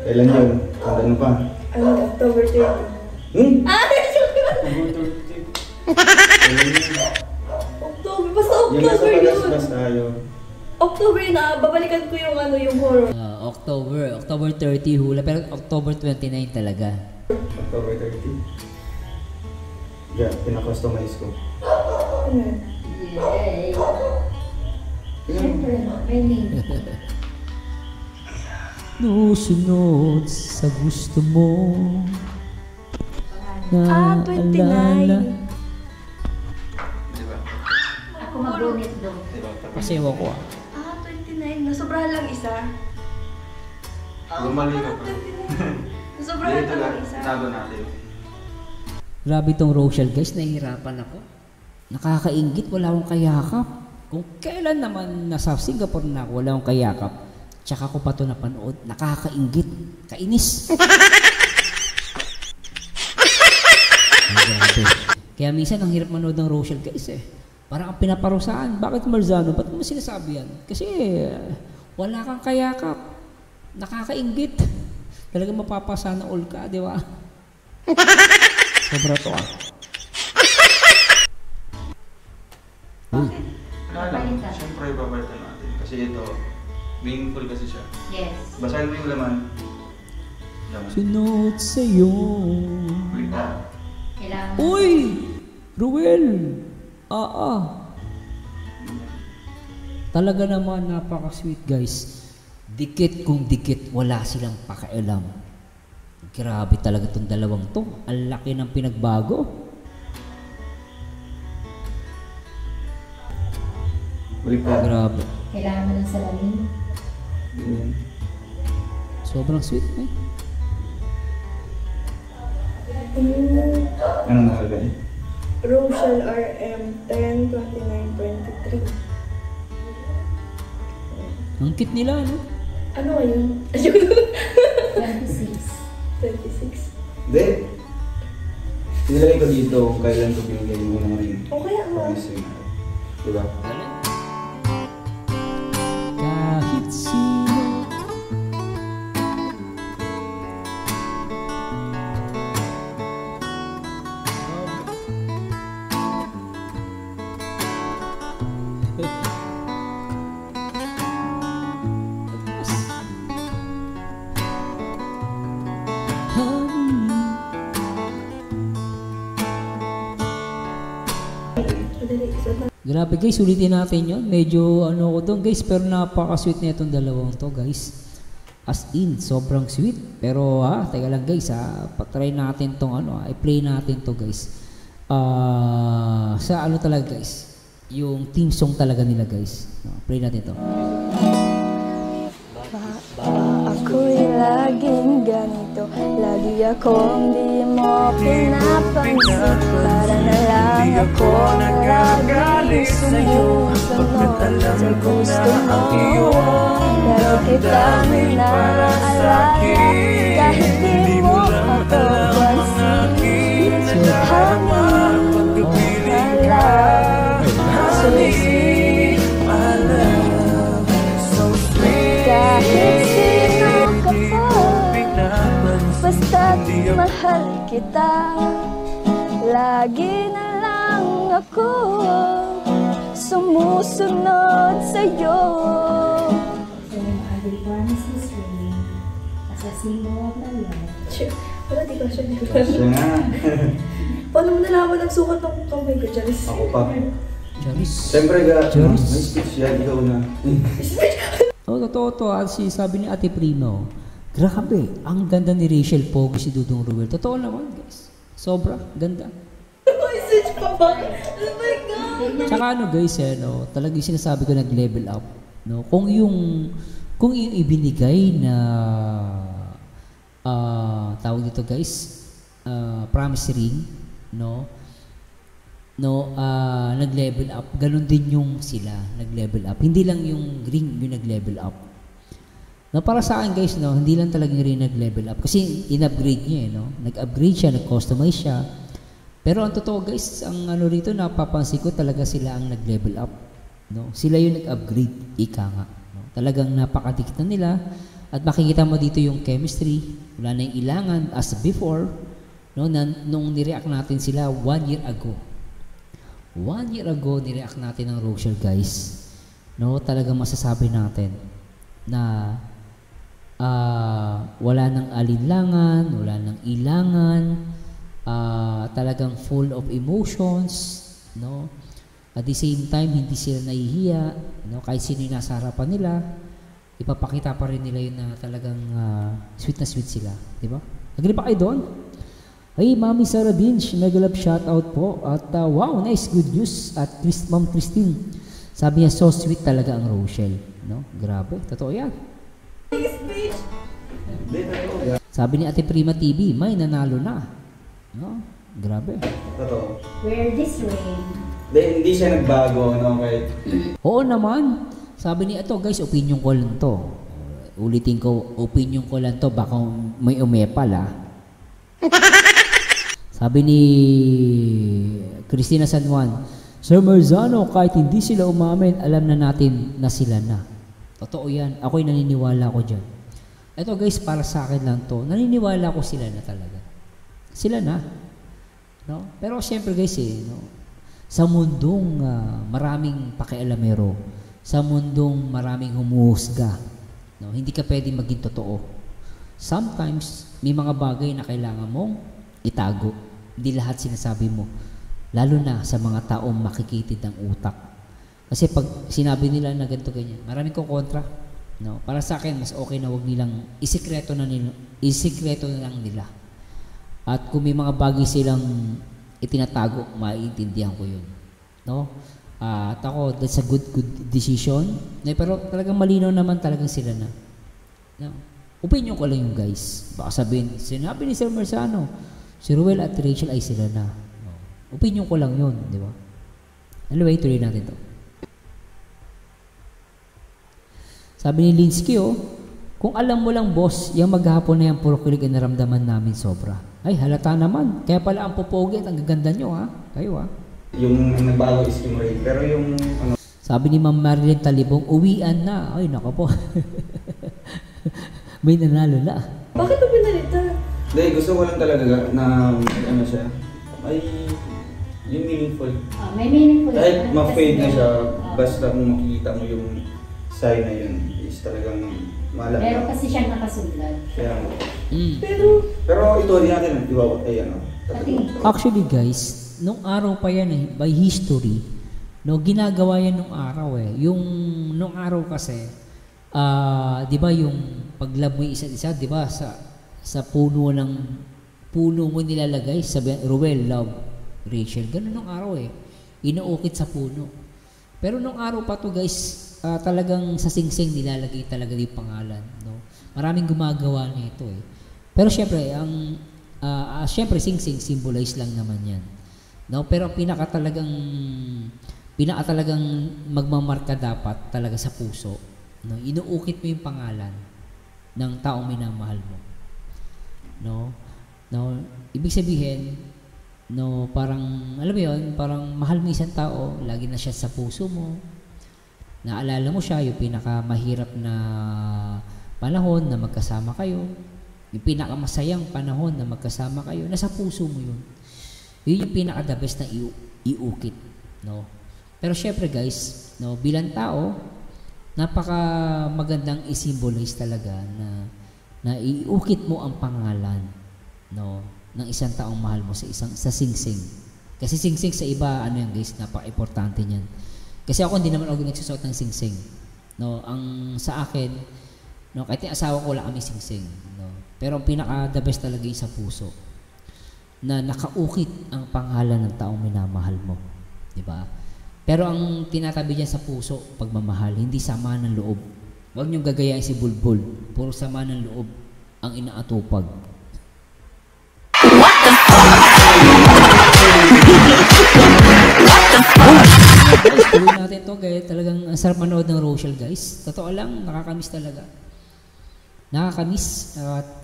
Speaker 1: Kailan yun? Ano pa?
Speaker 4: Ano, October 30.
Speaker 1: Hmm?
Speaker 4: Ay, joke lang. October. Basta
Speaker 1: Yung nasa
Speaker 4: October yun.
Speaker 1: pagas tayo.
Speaker 4: October na, babalikan ko yung ano, yung horror.
Speaker 2: October 30 hula. Pero October 29 talaga.
Speaker 1: October 30. Yeah, pina-customize ko.
Speaker 4: Ano yun?
Speaker 5: Yay. Siyempre, may name.
Speaker 2: Nusunod sa gusto mo.
Speaker 4: Ah, 29.
Speaker 1: Diba?
Speaker 5: Ako mag-donate doon.
Speaker 1: Diba?
Speaker 2: Kasi ewan ko ah.
Speaker 4: Ah, 29. Nasobrahan lang isa.
Speaker 1: Bumalik
Speaker 4: parang
Speaker 1: ako.
Speaker 4: 29. Nasobrahan
Speaker 1: Dito
Speaker 4: lang
Speaker 1: lang,
Speaker 4: isa.
Speaker 1: tago natin.
Speaker 2: Grabe tong Rochelle guys, nahihirapan ako. Nakakaingit, wala akong kayakap. Kung kailan naman nasa Singapore na ako, wala akong kayakap. Tsaka ko pa ito napanood, nakakaingit. Kainis. Ay, grabe. Kaya minsan ang hirap manood ng Rochelle guys eh. Parang ang pinaparusaan. Bakit Marzano? Ba't mo sinasabi yan? Kasi wala kang kayakap. Nakakaingit. Talagang mapapasana all ka, di ba? Sobra to ah. Uy,
Speaker 5: Papalitan.
Speaker 1: Siyempre, babalitan natin. Kasi ito, meaningful kasi siya.
Speaker 5: Yes.
Speaker 1: Basahin mo yung laman. Laman.
Speaker 2: sunod sa'yo.
Speaker 1: Wait na.
Speaker 5: Kailangan.
Speaker 2: Uy! Ruel! Talaga naman napaka-sweet guys. Dikit kung dikit, wala silang pakialam. Grabe talaga tong dalawang to. Ang laki ng pinagbago.
Speaker 1: Balik na.
Speaker 2: Grabe.
Speaker 5: Kailangan mo ng salamin.
Speaker 1: Ganyan.
Speaker 2: Sobrang sweet eh.
Speaker 1: Anong nakalagay?
Speaker 4: Rochelle RM 10, 29, 23.
Speaker 2: Ang cute nila, no?
Speaker 4: Ano ngayon?
Speaker 5: 26.
Speaker 4: 26.
Speaker 1: Hindi. Sinilagay ko dito kung kailan ko binigay yung unang ring.
Speaker 4: O kaya nga.
Speaker 1: Promise ring. Diba?
Speaker 2: Kahit sino. Grabe guys, ulitin natin yun. Medyo ano ko doon guys, pero napaka-sweet na itong dalawang to guys. As in, sobrang sweet. Pero teka lang guys patry natin tong i-play natin to guys. Sa ano talaga guys, yung theme song talaga nila guys. Play natin to.
Speaker 6: Ako'y laging ganito, lagi akong di mo pinapansin. Para na lang ako laging sumusunod sa gusto mo. Pero kita minaalala kahit di mo ako pansin. Hangin, wala, so sweet, kahit sino ka pa, basta't mahal kita. Lagi na lang ako sumusunod sa'yo.
Speaker 5: So, I will promise this ring as a symbol of my love.
Speaker 4: Wala, di ko siya.
Speaker 1: Siya nga.
Speaker 4: Paano mo nalaman ang sukat ng kamay ko, Charis?
Speaker 1: Ako pa.
Speaker 2: Charis.
Speaker 1: Siyempre
Speaker 2: Charis.
Speaker 1: may speech yan, ikaw na.
Speaker 2: Totoo to. Sabi ni Ate Primo, grabe, ang ganda ni Rachel Pogo si Dudong Ruel. Totoo naman guys. Sobra, ganda.
Speaker 4: Message pa ba? Oh my God!
Speaker 2: Tsaka guys, talagang sinasabi ko nag-level up. No? Kung yung ibinigay na tawag dito guys, promise ring, nag-level up, ganun din yung sila, nag-level up. Hindi lang yung ring yung nag-level up. Para sa akin guys, hindi lang talagang ring nag-level up. Kasi in-upgrade niya, nag-upgrade siya, nag-customize siya. Pero ang totoo guys, ang rito, napapansin ko talaga sila ang nag-level up. Sila yung nag-upgrade, ika nga. Talagang napakadikit na nila. At makikita mo dito yung chemistry. Wala na yung ilangan as before. Nung nireact natin sila 1 year ago. 1 year ago, nireact natin ng Rochelle guys. Talagang masasabi natin na wala nang alinlangan, wala nang ilangan, talagang full of emotions, At the same time, hindi sila nahihiya, kahit sino yung nasa harapan nila, ipapakita pa rin nila yun na talagang sweet na sweet sila, di ba? Agree pa kayo doon? Hey, Mami Sarah Dinch, mega love shoutout po. At wow, nice, good news. At Ma'am Christine, sabi niya, so sweet talaga ang Rochelle. Grabe, totoo yan. Sabi ni Ate Prima TV, may nanalo na. Grabe.
Speaker 1: Totoo.
Speaker 5: Wear this ring.
Speaker 1: Hindi siya nagbago, kahit...
Speaker 2: Oo naman. Sabi ni ito, guys, opinion ko lang to. Ulitin ko, opinion ko lang to, baka may umepal Sabi ni Cristina San Juan, Sir Marzano, kahit hindi sila umamin, alam na natin na sila na. Totoo yan. Ako'y naniniwala ko dyan. Ito guys, para sa akin lang to. Naniniwala ko sila na talaga. Sila na. Pero siyempre guys, sa mundong maraming pakialamero, sa mundong maraming humuhusga, hindi ka pwedeng maging totoo. Sometimes, may mga bagay na kailangan mong itago. Hindi lahat sinasabi mo. Lalo na sa mga taong makikitid ng utak. Kasi pag sinabi nila na ganito ganyan, maraming ko kontra. Para sa akin, mas okay na wag nilang isikreto na lang nila. At kung may mga bagay silang itinatago, maiintindihan ko yun. At ako, that's a good decision. Pero talagang malinaw naman talagang sila na. Opinion ko lang yung guys. Baka sabihin, sinabi ni Sir Marzano, si Ruel at Rachel ay sila na. Opinion ko lang yun, di ba? Anyway, tuloy natin to. Sabi ni Linsky, kung alam mo lang boss, yung maghapon na yung puro kilig ay naramdaman namin sobra. Ay, halata naman. Kaya pala ang popogi at ang gaganda nyo, Kayo,
Speaker 1: Yung nagbago is yung Ray. Pero yung
Speaker 2: Sabi ni Ma'am Marilyn Talibong, uwian na. Ay, nako po. May nanalo na.
Speaker 4: Bakit mo pinalita?
Speaker 1: Hindi, gusto ko lang talaga na siya. Ay, yung meaningful.
Speaker 5: May meaningful.
Speaker 1: Kahit ma-fade na siya, basta kung makikita mo yung sign na yun, is talagang malala.
Speaker 5: Meron kasi siyang nakasulat.
Speaker 1: Kaya,
Speaker 4: Pero
Speaker 1: ito din natin, di ba? Ay,
Speaker 5: Pati,
Speaker 2: Actually guys, nung araw pa yan by history, No, ginagawa yan nung araw eh. Yung nung araw kasi, 'di ba yung pag-love mo yung isa't isa, 'di ba sa puno mo nilalagay, sabi Ruel, love Rachel. Ganun nung araw eh. Inuukit sa puno. Pero nung araw pa to guys, talagang sa singsing nilalagay talaga yung pangalan, no. Maraming gumagawa nito eh. Pero syempre, syempre singsing symbolize lang naman 'yan. No, pero pinaka talagang magmamarka dapat talaga sa puso, no. Inuukit mo yung pangalan ng taong minamahal mo. No, ibig sabihin, no, parang alam mo 'yon, parang mahal mo isang tao, lagi na siya sa puso mo. Naalala mo siya yung pinakamahirap na panahon na magkasama kayo. Yung pinakamasayang panahon na magkasama kayo, nasa puso mo 'yun. Yun yung pinaka-the best na iukit, no? Pero syempre guys, no, bilang tao, napaka magandang i-symbolize talaga na iukit mo ang pangalan, no, ng isang taong mahal mo sa singsing. Kasi singsing sa iba, ano yan guys, napaka-importante niyan. Kasi ako hindi naman ako nagsusot ng singsing, no? Ang sa akin, no, kahit yung asawa ko wala kami singsing, no? Pero ang pinaka-the best talaga yung sa puso, na nakaukit ang pangalan ng taong minamahal mo, di ba? Pero ang tinatabi diyan sa puso, pagmamahal, hindi sama ng loob. Huwag niyong gagayain si Bulbul, puro sama ng loob ang inaatupag.
Speaker 3: What the fuck? What the fuck?
Speaker 2: Guys, tuloy natin to, guys. Talagang ang sarap manood ng Rochelle, guys. Totoo lang, nakakamiss talaga. Nakakamiss. At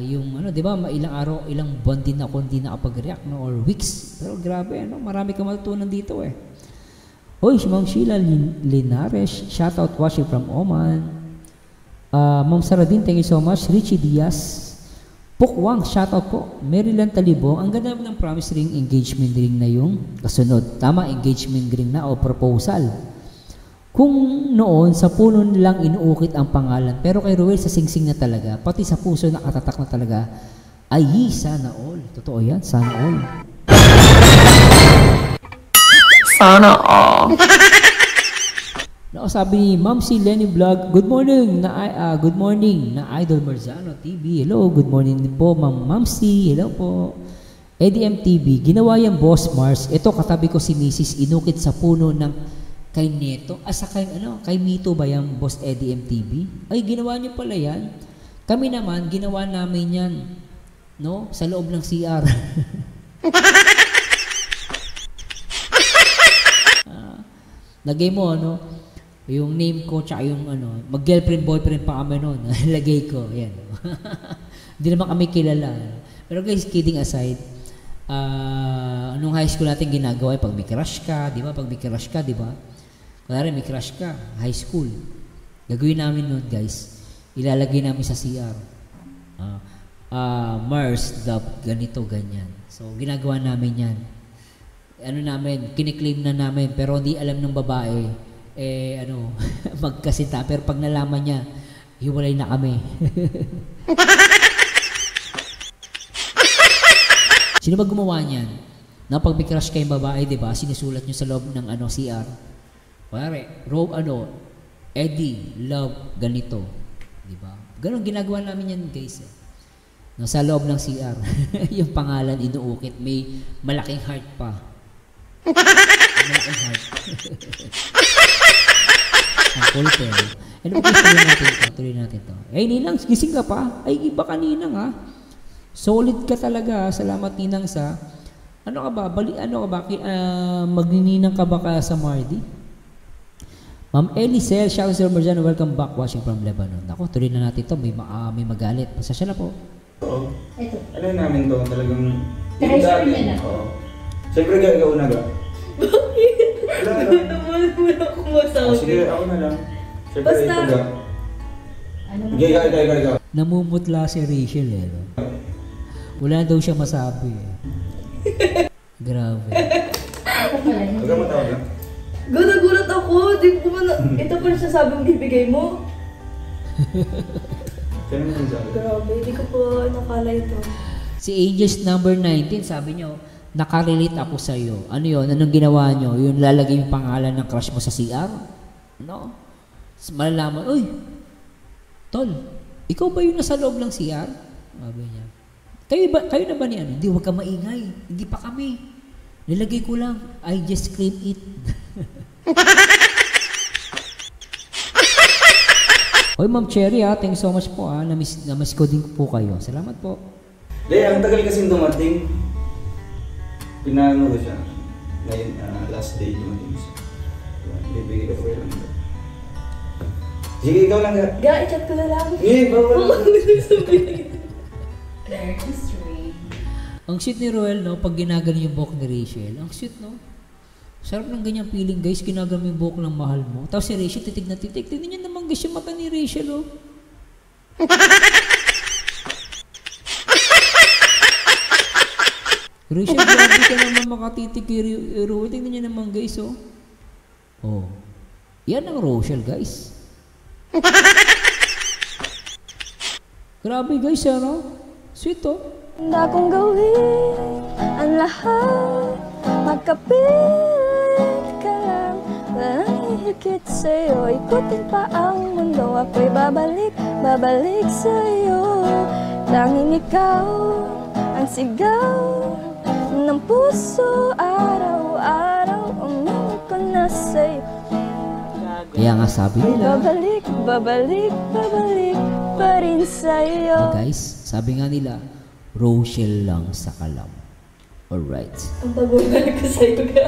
Speaker 2: yung ano, di ba, ilang araw, ilang buwan din ako hindi nakapag-react, no, or weeks. Pero grabe, ano, marami kang matutunan dito eh. Hoy, Ma'am Sheila Linares, shoutout watching from Oman. Ma'am Saradin, thank you so much. Richie Diaz, Pukwang, shoutout po. Maryland Talibong, ang ganda ng promise ring, engagement ring na yung kasunod. Tama, engagement ring na o proposal. Kung noon, sa puno lang inuukit ang pangalan, pero kay Ruel sa singsing na talaga, pati sa puso nakatatak na talaga, ay sana all. Totoo yan, sana all.
Speaker 3: Sana all.
Speaker 2: No, sabi ni Ma'am si Lenny Vlog, good morning na Idol Marzano TV. Hello, good morning din po Ma'am si. Hello po. EDM TV, ginawa yan Boss Mars. Ito katabi ko si Mrs. inukit sa puno ng kay Neto. Kay Mito ba yung Boss EDM TV? Ay, ginawa niyo pala yan. Kami naman, ginawa namin yan, no? Sa loob ng CR. Lagay mo, ano, yung name ko, tsaka yung, ano, mag-girlfriend, boyfriend pa kami noon. Lagay ko, yan. Hindi naman kami kilala. Pero guys, kidding aside, nung high school natin ginagawa, pag may crush ka, di ba? Di ba? Kunwari, may crush ka, high school. Gagawin namin noon, guys. Ilalagay namin sa CR. Mars, love, ganito, ganyan. So, ginagawa namin yan. Ano namin, kiniklaim na namin, pero hindi alam ng babae, magkasita. Pero pag nalaman niya, hiwalay na kami. Sino ba gumawa niyan? Na pag may crush kayong babae, di ba, sinusulat niyo sa loob ng CR. Pare, Eddie, love, ganito. Diba? Ganon ginagawa namin yan, guys. No, sa loob ng CR. Yung pangalan, inuukit. May malaking heart pa. Malaking heart. Ang cool pero. Ano ba tuloy natin to? Ay, Ninang, gising ka pa? Ay, iba ka, Ninang, ha? Solid ka talaga. Salamat, Ninang, sa... Ano ka ba? Magnininang ka ba ka sa Mardi? Ma'am Elisel, shout out to Marzano, welcome back watching from Lebanon. Ako, tuloy na natin ito, may magalit. Pasasya na po.
Speaker 1: Oo.
Speaker 5: Ito.
Speaker 1: Alam namin to, talagang...
Speaker 5: Treasure niya na.
Speaker 1: Oo. Siyempre, ikaw na ga.
Speaker 4: Bakit? Hindi naman wala akong masabi.
Speaker 1: Sige, ako na lang. Siyempre,
Speaker 4: Basta-
Speaker 1: ikaw ga.
Speaker 5: Ano ba?
Speaker 1: Ikaw.
Speaker 2: Namumutla si Rachel eh. No? Wala daw siya masabi eh. Grabe.
Speaker 5: Ako pala, hindi.
Speaker 1: Huwag ka matawag na.
Speaker 4: Gulat ako. Di ko man... Ito pa rin sasabing bibigay mo.
Speaker 1: Sino mo sabi?
Speaker 4: Grabe, hindi ko po nakala ito.
Speaker 2: Si Angels number 19, sabi niyo, nakarelate ako sa iyo. Ano yun? Anong ginawa nyo? Yung lalagay yung pangalan ng crush mo sa CR? No? Malalaman, uy, tol, ikaw ba yung nasa loob ng CR? Sabi niya. Kayo na ba ni ano? Hindi, huwag ka maingay. Hindi pa kami. Nilagay ko lang, I just scream it. Oy, Ma'am Cherry, thank you so much po. Namiss ko din po kayo. Salamat po.
Speaker 1: Ang tagal kasing dumating. Pinano ko siya. Ngayon, last day dumating siya. Bibigay ko for lang. Sige, ikaw lang.
Speaker 4: I-chat ko na lang.
Speaker 1: bawal.
Speaker 2: Ang sweet ni Roel, no? Pag ginagano yung buhok ni Rachel, ang sweet, no? Sarap ng ganyang feeling, guys. Ginagano yung buhok ng mahal mo. Tapos si Rachel, titig na titig. Tignan niyo naman, guys, yung mata ni Rachel, oh. Rachel, grabe ka naman makatitig kay Roel. Tignan niyo naman, guys, oh. Oh. Yan ang Rochelle, guys. Grabe, guys, ano? Sweet, oh.
Speaker 6: Handa kong gawin ang lahat, magkapilit ka lang, walang hihigit sa'yo. Ikutin pa ang mundo, ako'y babalik sa'yo. Tanging ikaw ang sigaw ng puso, araw-araw uminig ko na sa'yo.
Speaker 2: Kaya nga sabi nila,
Speaker 6: Babalik pa rin sa'yo.
Speaker 2: guys, sabi nga nila, Rochelle lang sa kalam. Alright.
Speaker 4: Ang bagulan ko sa'yo ka.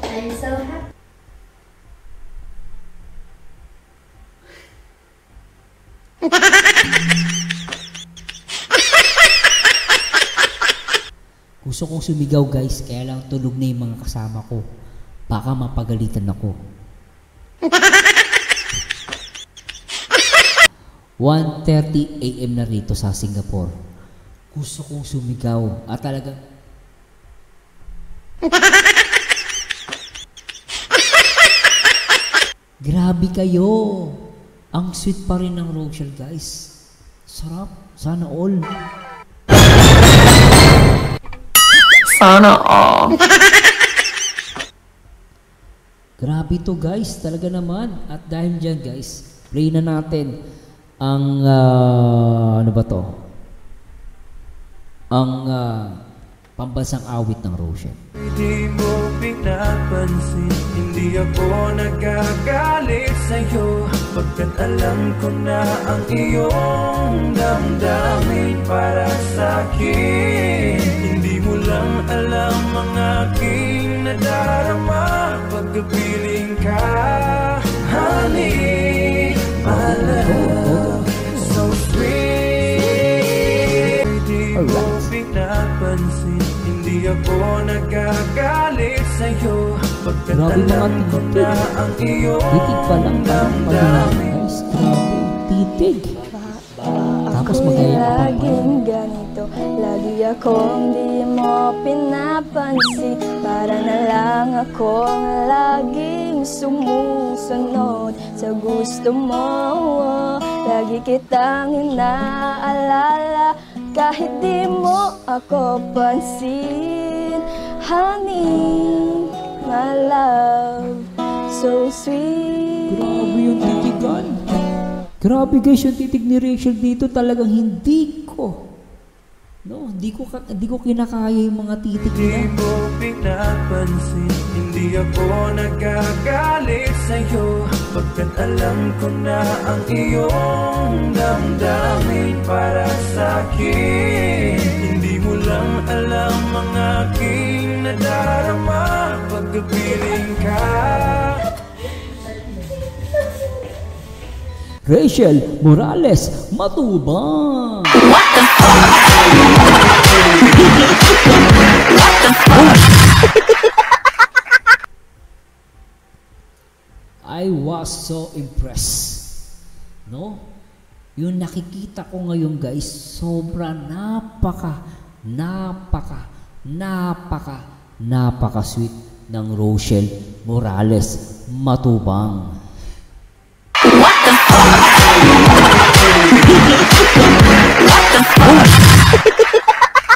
Speaker 5: I'm so happy.
Speaker 2: Gusto kong sumigaw, guys, kaya lang tulog na yung mga kasama ko. Baka mapagalitan ako. 1:30 AM na rito sa Singapore. Gusto kong sumigaw at talagang grabe kayo. Ang sweet pa rin ng Rochelle, guys. Sarap. Sana all.
Speaker 3: Sana all.
Speaker 2: Grabe to, guys. Talaga naman. At dahil dyan, guys, play na natin ang, ano ba to? Ang pambansang awit ng Rochelle.
Speaker 7: Hindi mo pinapansin, hindi ako nagagalit sa'yo, pagkat alam ko na ang iyong damdamin para sa'kin. Hindi mo lang alam ang aking nadarama, pagkapiling ka, honey, my love, so sweet. Hindi mo pinapansin, hindi ako nagagalit sa'yo, pagkat
Speaker 2: Grabe mga
Speaker 7: alam ko
Speaker 2: titig.
Speaker 7: na ang iyong
Speaker 2: Titig pa lang parang
Speaker 7: damdamin.
Speaker 2: guys. Grabe. Titig. Tapos
Speaker 6: Ako'y
Speaker 2: magaya ka pa.
Speaker 6: laging ganito, lagi akong di mo pinapansin. Para na lang akong laging sumusunod sa gusto mo. Lagi kitang inaalala kahit di mo ako pansin. Honey, my love, so sweet.
Speaker 2: Grabe yung titigan. Grabe guys, yung titig ni Rachel dito talagang hindi ko kinakaya yung mga titig
Speaker 7: Hindi
Speaker 2: nila.
Speaker 7: mo pinapansin, hindi ako nagagalit sa'yo, pagkat alam ko na ang iyong damdamin para sa'kin. Hindi mo lang alam ang aking nadarama, pagkapiling ka.
Speaker 2: Rachel Morales Matubang. I was so impressed. No? Yung nakikita ko ngayon guys, sobra napaka sweet ng Rochelle Morales Matubang.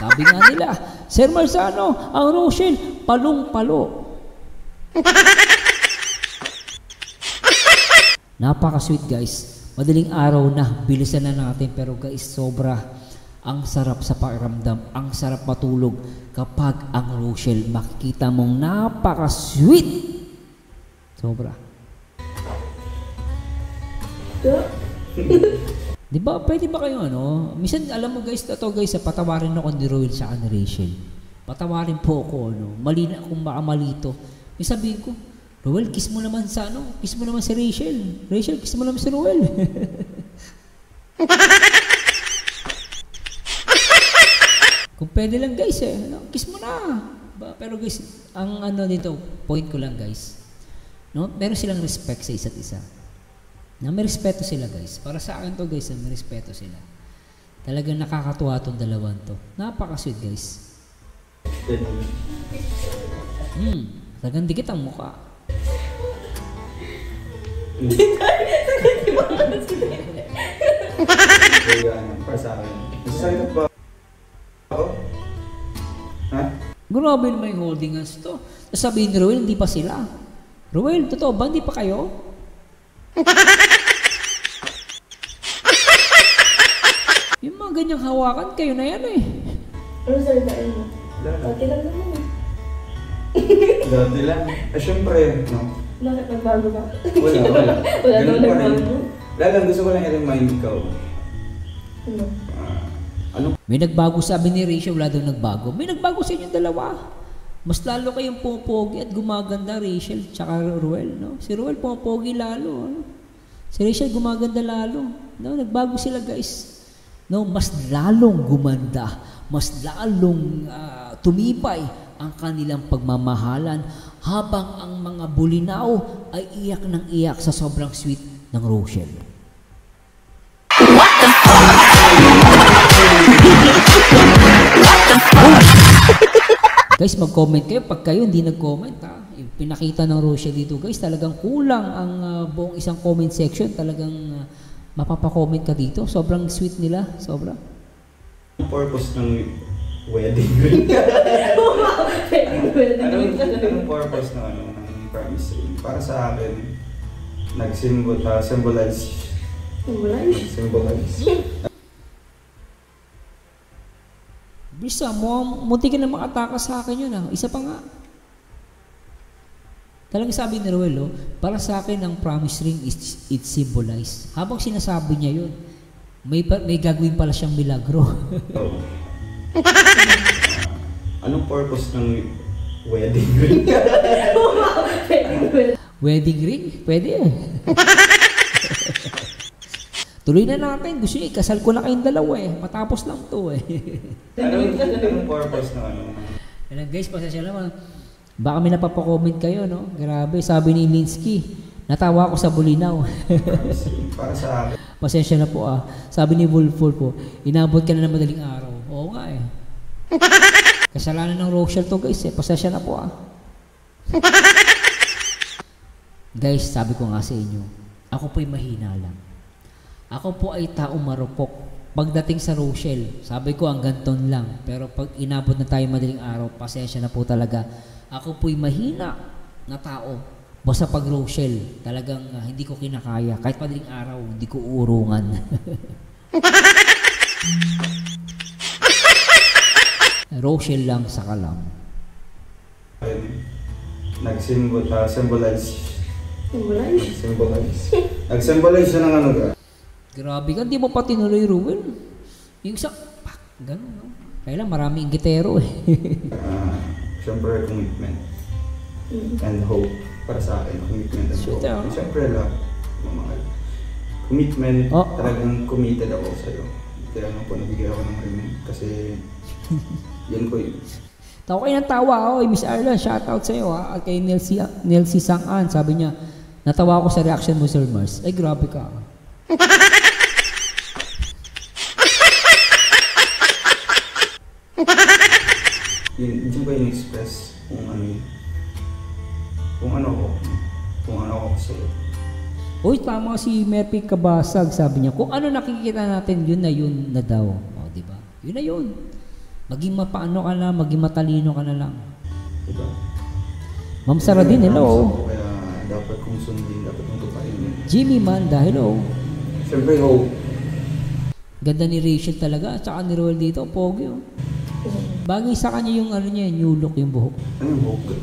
Speaker 2: Sabi nga nila, Sir Marzano, ang Rochelle, palong-palo. Napaka-sweet guys. Madaling araw na, bilisan na natin. Pero guys, sobra. Ang sarap sa pakiramdam. Ang sarap matulog kapag ang Rochelle makikita mong napaka-sweet. Sobra. Di ba, pwede ba kayo minsan alam mo guys, ito guys, patawarin ako ni Roel sa ni Rachel. Patawarin po ako, mali na kung baka malito. May sabihin ko, Roel, kiss mo naman sa kiss mo naman si Rachel. Rachel, kiss mo naman si Roel. Kung pwede lang guys kiss mo na. Pero guys, ang dito, point ko lang guys. Meron silang respect sa isa't isa. May respeto sila guys. Para sa akin to guys, may respeto sila. Talagang nakakatuwa tong dalawang to. Napaka-sweet guys. Talagang dikit ang mukha.
Speaker 1: Para sa akin. Nasasayang ba ako? Ha?
Speaker 2: Grabe naman yung holding hands to. Sabihin ni Roel, hindi pa sila. Roel, totoo ba? Hindi pa kayo? Yung mga ganyang hawakan, kayo na yan eh.
Speaker 4: Ano salitain mo? Dati lang naman eh.
Speaker 1: Dati lang. Siyempre,
Speaker 4: Bakit nagbago ba?
Speaker 1: Wala.
Speaker 4: Wala
Speaker 1: Ganun
Speaker 4: daw
Speaker 1: pa rin.
Speaker 4: nagbago?
Speaker 1: Lalang gusto ko lang i-remind ikaw.
Speaker 4: Ano?
Speaker 2: May nagbago, sabi ni Rachel, wala daw nagbago. May nagbago sa inyong dalawa. Mas lalo kayong pupogi at gumaganda, Rachel, tsaka Ruel, Si Ruel pupogi lalo, Si Rachel gumaganda lalo, Nagbago sila, guys. Mas lalong gumanda, mas lalong tumibay ang kanilang pagmamahalan habang ang mga bulinaw ay iyak ng iyak sa sobrang sweet ng Rochelle. Guys, mag-comment kayo. Pag kayo hindi nag-comment, pinakita ng Rochelle dito, guys, talagang kulang ang buong isang comment section. Talagang mapapa-comment ka dito. Sobrang sweet nila. Sobra.
Speaker 1: Ang purpose ng wedding ring? Anong purpose ng promise ring? Para sa akin, nag-symbolize.
Speaker 2: Bisa, munti ka na makataka sa akin yun. Isa pa nga. Talagang sabi ni Roel, para sa akin ang promise ring is it symbolize. Habang sinasabi niya yun, may gagawin pala siyang milagro.
Speaker 1: Anong purpose ng wedding ring?
Speaker 2: Wedding ring? Pwede eh. Tuloy na natin. Gusto niya, ikasal ko na kayong dalawa eh. Matapos lang to eh.
Speaker 1: Anong purpose ng
Speaker 2: Alam guys, pasensya naman. Baka may napapacomment kayo, Grabe, sabi ni Linsky, natawa ako sa bulinaw.
Speaker 1: Para sa akin.
Speaker 2: Pasensya na po Sabi ni Wolfol po, inabot ka na ng madaling araw. Oo nga eh. Kasalanan ng Rochelle to guys eh. Pasensya na po Guys, sabi ko nga sa inyo, ako po'y mahina lang. Ako po ay taong marupok. Pagdating sa Rochelle, sabi ko ang ganton lang. Pero pag inabot na tayo madaling araw, pasensya na po talaga. Ako po'y mahina na tao. Basta pag Rochelle, talagang hindi ko kinakaya. Kahit madaling araw, hindi ko uurungan. Rochelle lang sa kalam.
Speaker 1: Nag-symbolize. Nag-symbolize siya ng ka?
Speaker 2: Grabe ka, di mo pa tinuloy, Ruel. Yung isa, gano'n, Kaya lang, maraming inggitero eh.
Speaker 1: Siyempre, commitment. And hope. Para sa akin, commitment and hope. Siyempre lang, mamahal. Commitment, talagang committed ako sa'yo. Kaya nga po, nabigay ako ng ring. Kasi, yan ko yun.
Speaker 2: Tawa kayo ng tawa Miss Arlan, shoutout sa'yo At kay Nelsie Sangan, sabi niya, natawa ako sa reaction mo, Sir Mars. Ay, grabe ka.
Speaker 1: Yun ko in-express kung ano ako sa'yo.
Speaker 2: Uy, tama si Merpy Kabasag, sabi niya, kung ano nakikita natin, yun na daw. Diba? Yun na yun. Maging mapaano ka na, maging matalino ka na lang.
Speaker 1: Diba?
Speaker 2: Ma'am Sara din, hello.
Speaker 1: Kaya dapat kung sundin, dapat mong tuparin.
Speaker 2: Jimmy Manda, hello.
Speaker 1: Siyempre, hope.
Speaker 2: Ganda ni Rachel talaga, at saka ni Roel dito, pogi oh. Bagay sa kanya yung ano niya, new look yung buhok.
Speaker 1: Ano yung hope?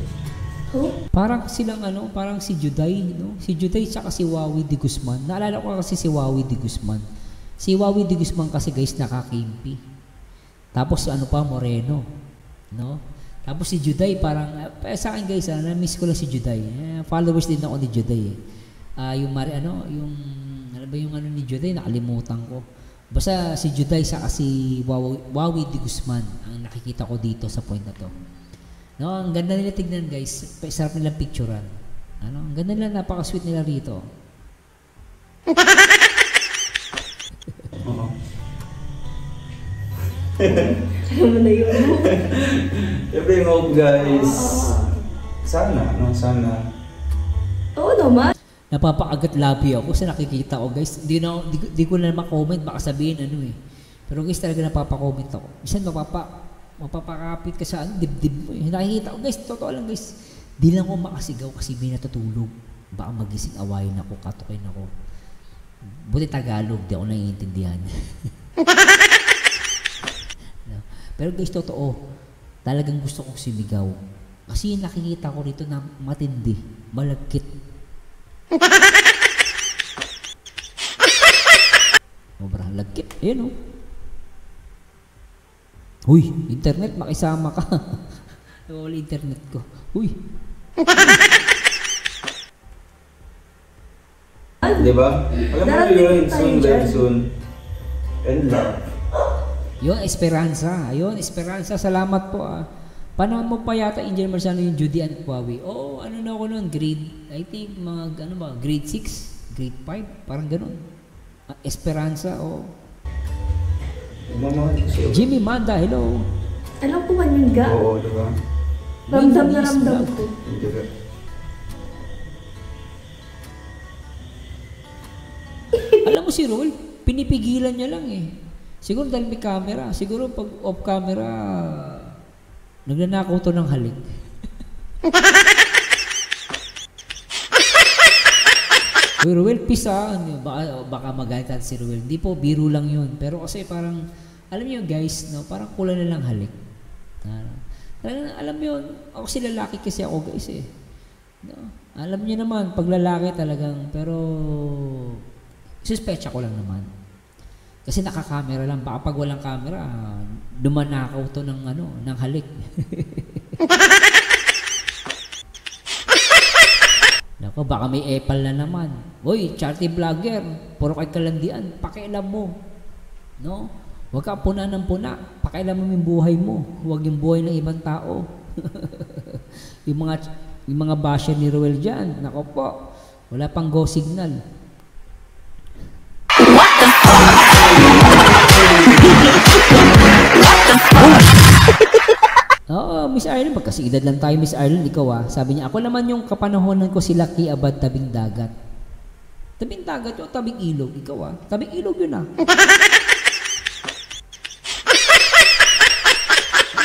Speaker 2: Parang silang ano, parang si Juday, no? Si Juday tsaka si Wawi de Guzman. Naalala ko kasi si Wawi de Guzman. Si Wawi de Guzman kasi guys nakakimpi. Tapos ano pa, moreno, no? Tapos si Juday parang sa akin guys, na-miss ko lang si Juday. Followers din ako ni Juday eh. Yung ano ba yung ano ni Juday, nakalimutan ko. Basta si Juday sa si Wawi de Guzman ang nakikita ko dito sa point na to. No, ang ganda nila tignan guys. Sarap nilang picturean. Ano, ang ganda nila, napaka-sweet nila rito.
Speaker 4: Ano na yun?
Speaker 1: Siyempre yung hope guys. Sana.
Speaker 4: Oo naman.
Speaker 2: Napapakagat labi ako sa nakikita ko guys. Di ko na ma-comment, baka sabihin ano eh. Pero guys talaga napapa-comment ako. Minsan mapapakapit ka sa dibdib mo eh. Nakikita ko guys, totoo lang guys. Di lang ako makasigaw kasi may natutulog. Baka magising awayin ako, katukin ako. Buti Tagalog, di ako naiintindihan. No. Pero guys, totoo. Talagang gusto kong sumigaw. Kasi nakikita ko rito na matindi, malagkit. Sobrang lagkit. Ayan o. Uy, internet, makisama ka. Nawala internet ko. Uy.
Speaker 1: Diba? Alam mo yun, soon, very soon. And love.
Speaker 2: Yun, Esperanza. Ayun, Esperanza. Salamat po ah. Panahon mo pa yata, Angel Marzano, yung Judy and Huawei. Oo, ano na ako noon, I think grade 6, grade 5, parang ganun. Esperanza, oo. Jimmy Manda, hello.
Speaker 4: Alam ko man yun ga.
Speaker 1: Oo, diba?
Speaker 4: Ramdam na ramdam ko.
Speaker 2: Alam mo si Roel, pinipigilan niya lang eh. Siguro dahil may camera. Siguro pag off camera, nagnanakaw to ng halik. Uy, Roel, peace ah. Baka magalit si Roel. Hindi po, biro lang yun. Pero kasi parang, alam niyo guys, no, parang kulang na lang halik. Alam niyo, ako si lalaki kasi ako guys eh. No? Alam niyo naman, pag lalaki talagang, pero suspecha ko lang naman. Kasi nakakamera lang. Baka pag walang camera, dumanakaw to ng halik. Nako, baka may epal na naman. Uy, charity vlogger, puro kay kalandian, pakialam mo. No? Huwag ka puna ng puna. Pakialam mo yung buhay mo. Huwag yung buhay ng ibang tao. yung mga basher ni Roel dyan, nako po, wala pang go signal. Oo, Miss Ireland, magkasiedad lang tayo, Miss Ireland, ikaw ah. Sabi niya, ako naman yung kapanahonan ko si Lucky Abad tabing dagat. Tabing dagat o tabing ilog, ikaw ah. Tabing ilog yun ah.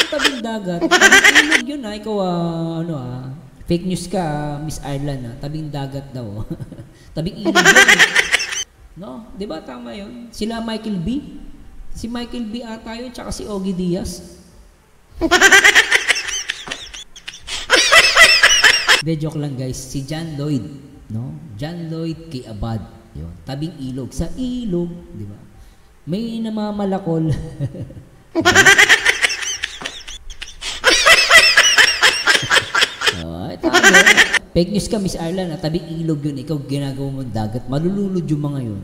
Speaker 2: Tabing dagat, tabing ilog yun ah. Ikaw ah, fake news ka, Miss Ireland ah. Tabing dagat daw. Tabing ilog yun. No, di ba tama yun? Sila Michael B. Si Michael B ata yun, tsaka si Ogie Diaz. De, joke lang guys. Si John Lloyd, no? John Lloyd kay Abad. Yun. Tabing ilog. Sa ilog, di ba? May namamalakol. Fake news ka, Miss Ireland. Tabing ilog yun. Ikaw ginagawa mong dagat. Malululod yung mga yun.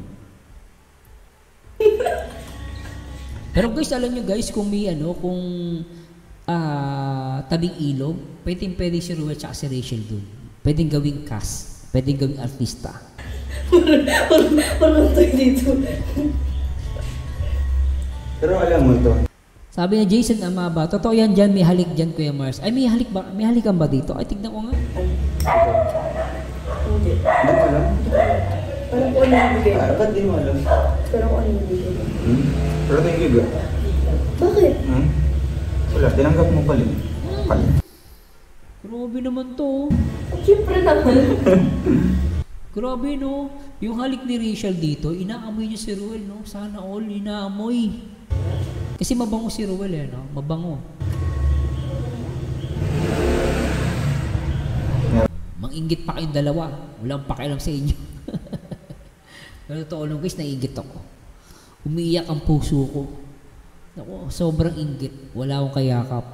Speaker 2: Pero guys, alam nyo guys, kung may kung tabing ilog, pwede si Ruel at si Rachel dun. Pwedeng gawing cast. Pwedeng gawing artista.
Speaker 4: Parang tayo dito.
Speaker 1: Pero alam mo ito.
Speaker 2: Sabi niya, Jason Amaba, totoo yan dyan, may halik dyan, Kuya Mars. Ay, may halik ba? May halikan ba dito? Ay, tignan ko nga.
Speaker 4: Hindi.
Speaker 1: Hindi mo alam?
Speaker 4: Parang ko ano yung bigay.
Speaker 1: Ba't di mo alam?
Speaker 4: Pero ko ano yung bigay.
Speaker 1: Pero thank you, ga.
Speaker 4: Bakit?
Speaker 1: Wala, tinanggap mo pala.
Speaker 2: Grabe naman to.
Speaker 4: Siyempre naman.
Speaker 2: Grabe no. Yung halik ni Rachel dito, inaamoy niya si Ruel, no? Sana all, inaamoy. Kasi mabango si Ruel eh, no? Mabango. Manginggit pa kayong dalawa. Walang pakialam sa inyo. Pero totoo lang guys, naiinggit ako. Umiiyak ang puso ko. Naku, sobrang inggit. Wala akong kayakap.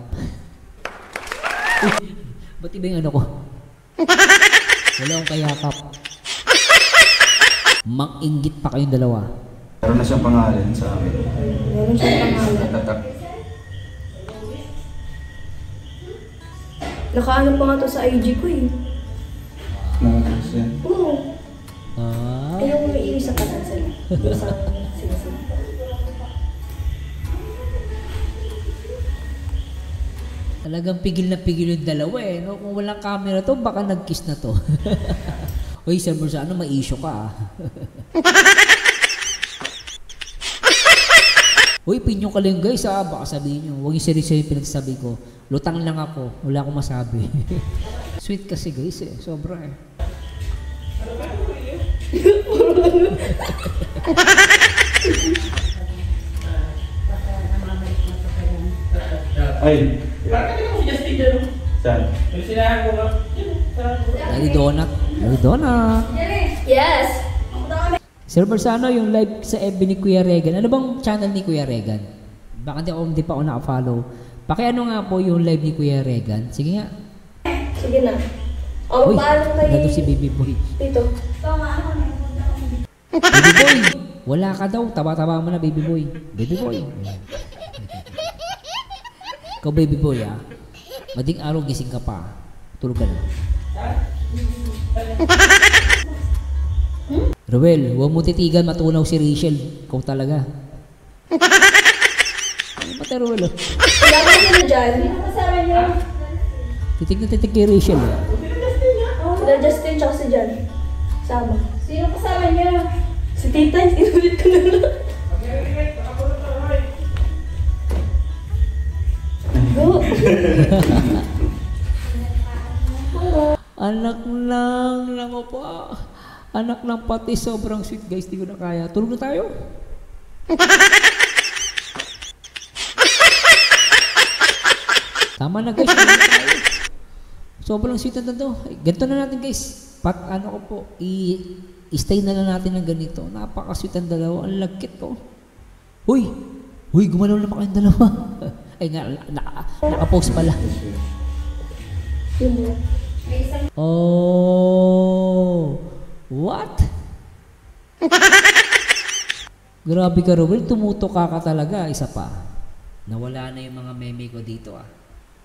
Speaker 2: Uy, ba't iba yung ano ko? Wala akong kayakap. Mang-inggit pa kayong dalawa.
Speaker 1: Meron na siyang pangalan sa amin.
Speaker 4: Meron siyang pangalan.
Speaker 1: Tatak.
Speaker 4: Nakaano pa nga to sa IG ko eh.
Speaker 1: Nakakos yan.
Speaker 4: Oo.
Speaker 2: Ah,
Speaker 4: Ayaw mo iisa ka lang sila. Isa sila.
Speaker 2: talagang pigil na pigil yung dalawa eh. No? Kung walang camera to, baka nag-kiss na to. Uy, Sir Bursano, may issue ka ah. Uy, pinyo ka lang guys ah. Baka sabihin nyo, huwag yung seryoso yung pinagsasabi ko. Lutang lang ako, wala akong masabi. Sweet kasi guys eh, sobra eh.
Speaker 1: Ay! Saan?
Speaker 2: Daddy Donut. Daddy Donut.
Speaker 4: Yes!
Speaker 2: Sir Bursano, yung live sa FB ni Kuya Regan. Ano bang channel ni Kuya Regan? Baka hindi pa ako naka-follow. Pakiano nga po yung live ni Kuya Regan. Sige nga.
Speaker 4: Sige na. O,
Speaker 2: Uy,
Speaker 4: paano kayo?
Speaker 2: nandun si Baby Boy.
Speaker 4: Dito.
Speaker 2: Baby Boy, wala ka daw. Taba-taba mo na, Baby Boy. Baby Boy. Ikaw, Baby Boy, ah. Mading araw, gising ka pa. Tulog ka na. Ruel, huwag mo titigan, matunaw si Rachel. Ikaw talaga. Ano ba tayo, Ruel?
Speaker 4: Wala ka sila dyan. Kasama niyo.
Speaker 2: Titig na titig kay Rachel.
Speaker 4: Sila Justin tsaka si Jan. Sama. Sino kasama niyo? Si Tita, inulit ko na lang. Go!
Speaker 2: Anak lang ako pa. Anak ng pati, sobrang sweet guys. Di ko na kaya. Tulog na tayo. Tama na guys. Tulog na tayo. Sobrang sweet na to. Ganito na natin guys. Ano ko po, i-stay na lang natin ng ganito. Napaka-sweet ang dalawa. Ang lagkit ko. Huy! Huy, gumalaw naman kayong dalawa. Ay nga, naka-post pala. Oh, what? Grabe ka, Ruel. Tumutok ka talaga. Isa pa. Nawala na yung mga meme ko dito ah.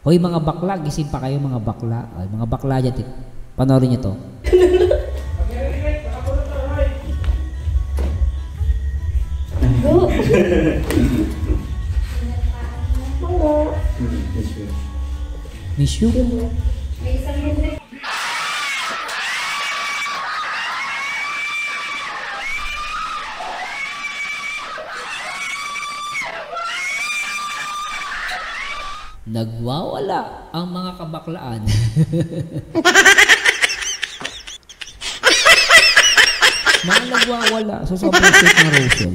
Speaker 2: Hoy mga bakla, gising pa kayo mga bakla. Ay, mga bakla dyan. Panoorin niyo to.
Speaker 4: Go!
Speaker 2: Miss you. Nagwawala ang mga kabaklaan. Mga nagwawala sa sobrang sweet na Rachel.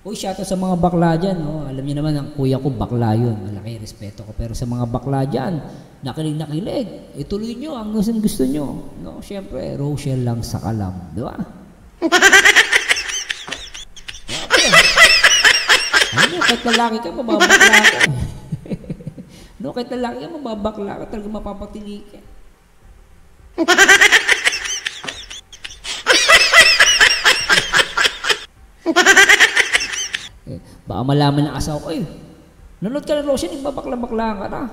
Speaker 2: Uy, shoutout sa mga bakla dyan. No? Alam niyo naman, ang kuya ko bakla yun. Malaki respeto ko. Pero sa mga bakla dyan, nakilig. Ituloy nyo ang gusto nyo. No? Siyempre, Rachel lang sa kalam. Di ba? Ano, kahit lalaki ka, mababakla ka. No, kahit lalaki ka, mababakla ka. Talaga mapapatili ka. Baka malaman ng asawa ko, nanood ka ng Rachel, babakla-bakla ka na.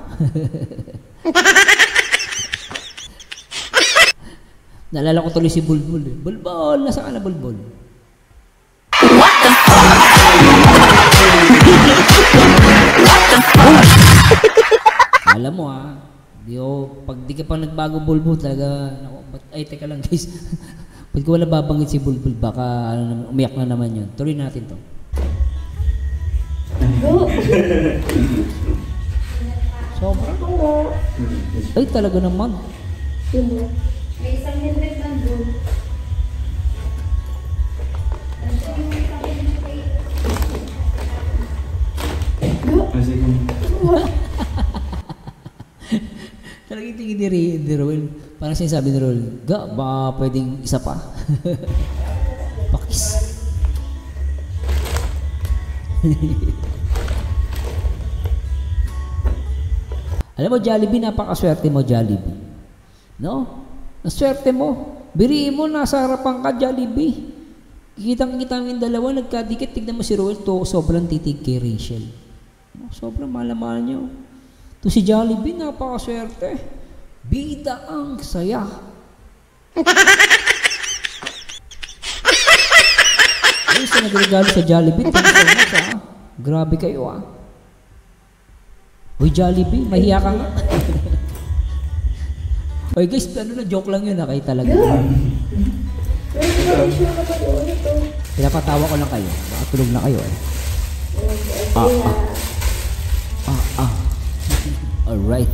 Speaker 2: Naalala ko tuloy si Bulbul. Bulbul, nasaan ka na Bulbul? What the fuck? Alam mo pag di ka pa nagbago Bulbul talaga, ay teka lang guys. Pag ko wala babanggit si Bulbul, baka umiyak na naman yun. Tuloy natin to.
Speaker 4: Go!
Speaker 2: Sobra.
Speaker 4: Oo.
Speaker 2: Ay, talaga naman.
Speaker 4: Yun mo.
Speaker 5: May isang helmet nandun. Nandun yung isang helmet.
Speaker 2: Talagang tingin ni Roel. Parang sinasabi ni Roel, ga, ba pwedeng isa pa? Pakis. Alam mo, Jollibee, napakaswerte mo, Jollibee. No? Naswerte mo. Biriin mo, nasa harapan ka, Jollibee. Kitang-kita mo yung dalawa, nagkadikit. Tignan mo si Roel, to sobrang titig kay Rachel. No? Sobrang mahal niyo. To si Jollibee, napakaswerte. Bida ang saya. Ay, sa nagregalo sa Jollibee, thank you so much, ha? Grabe kayo, ha? Uy, Jollibee, mahiya ka nga. Uy, guys, ano na, joke lang yun, ha? Kayo talaga. Pinapatawa ko lang kayo. Makatulog na kayo, eh. Alright.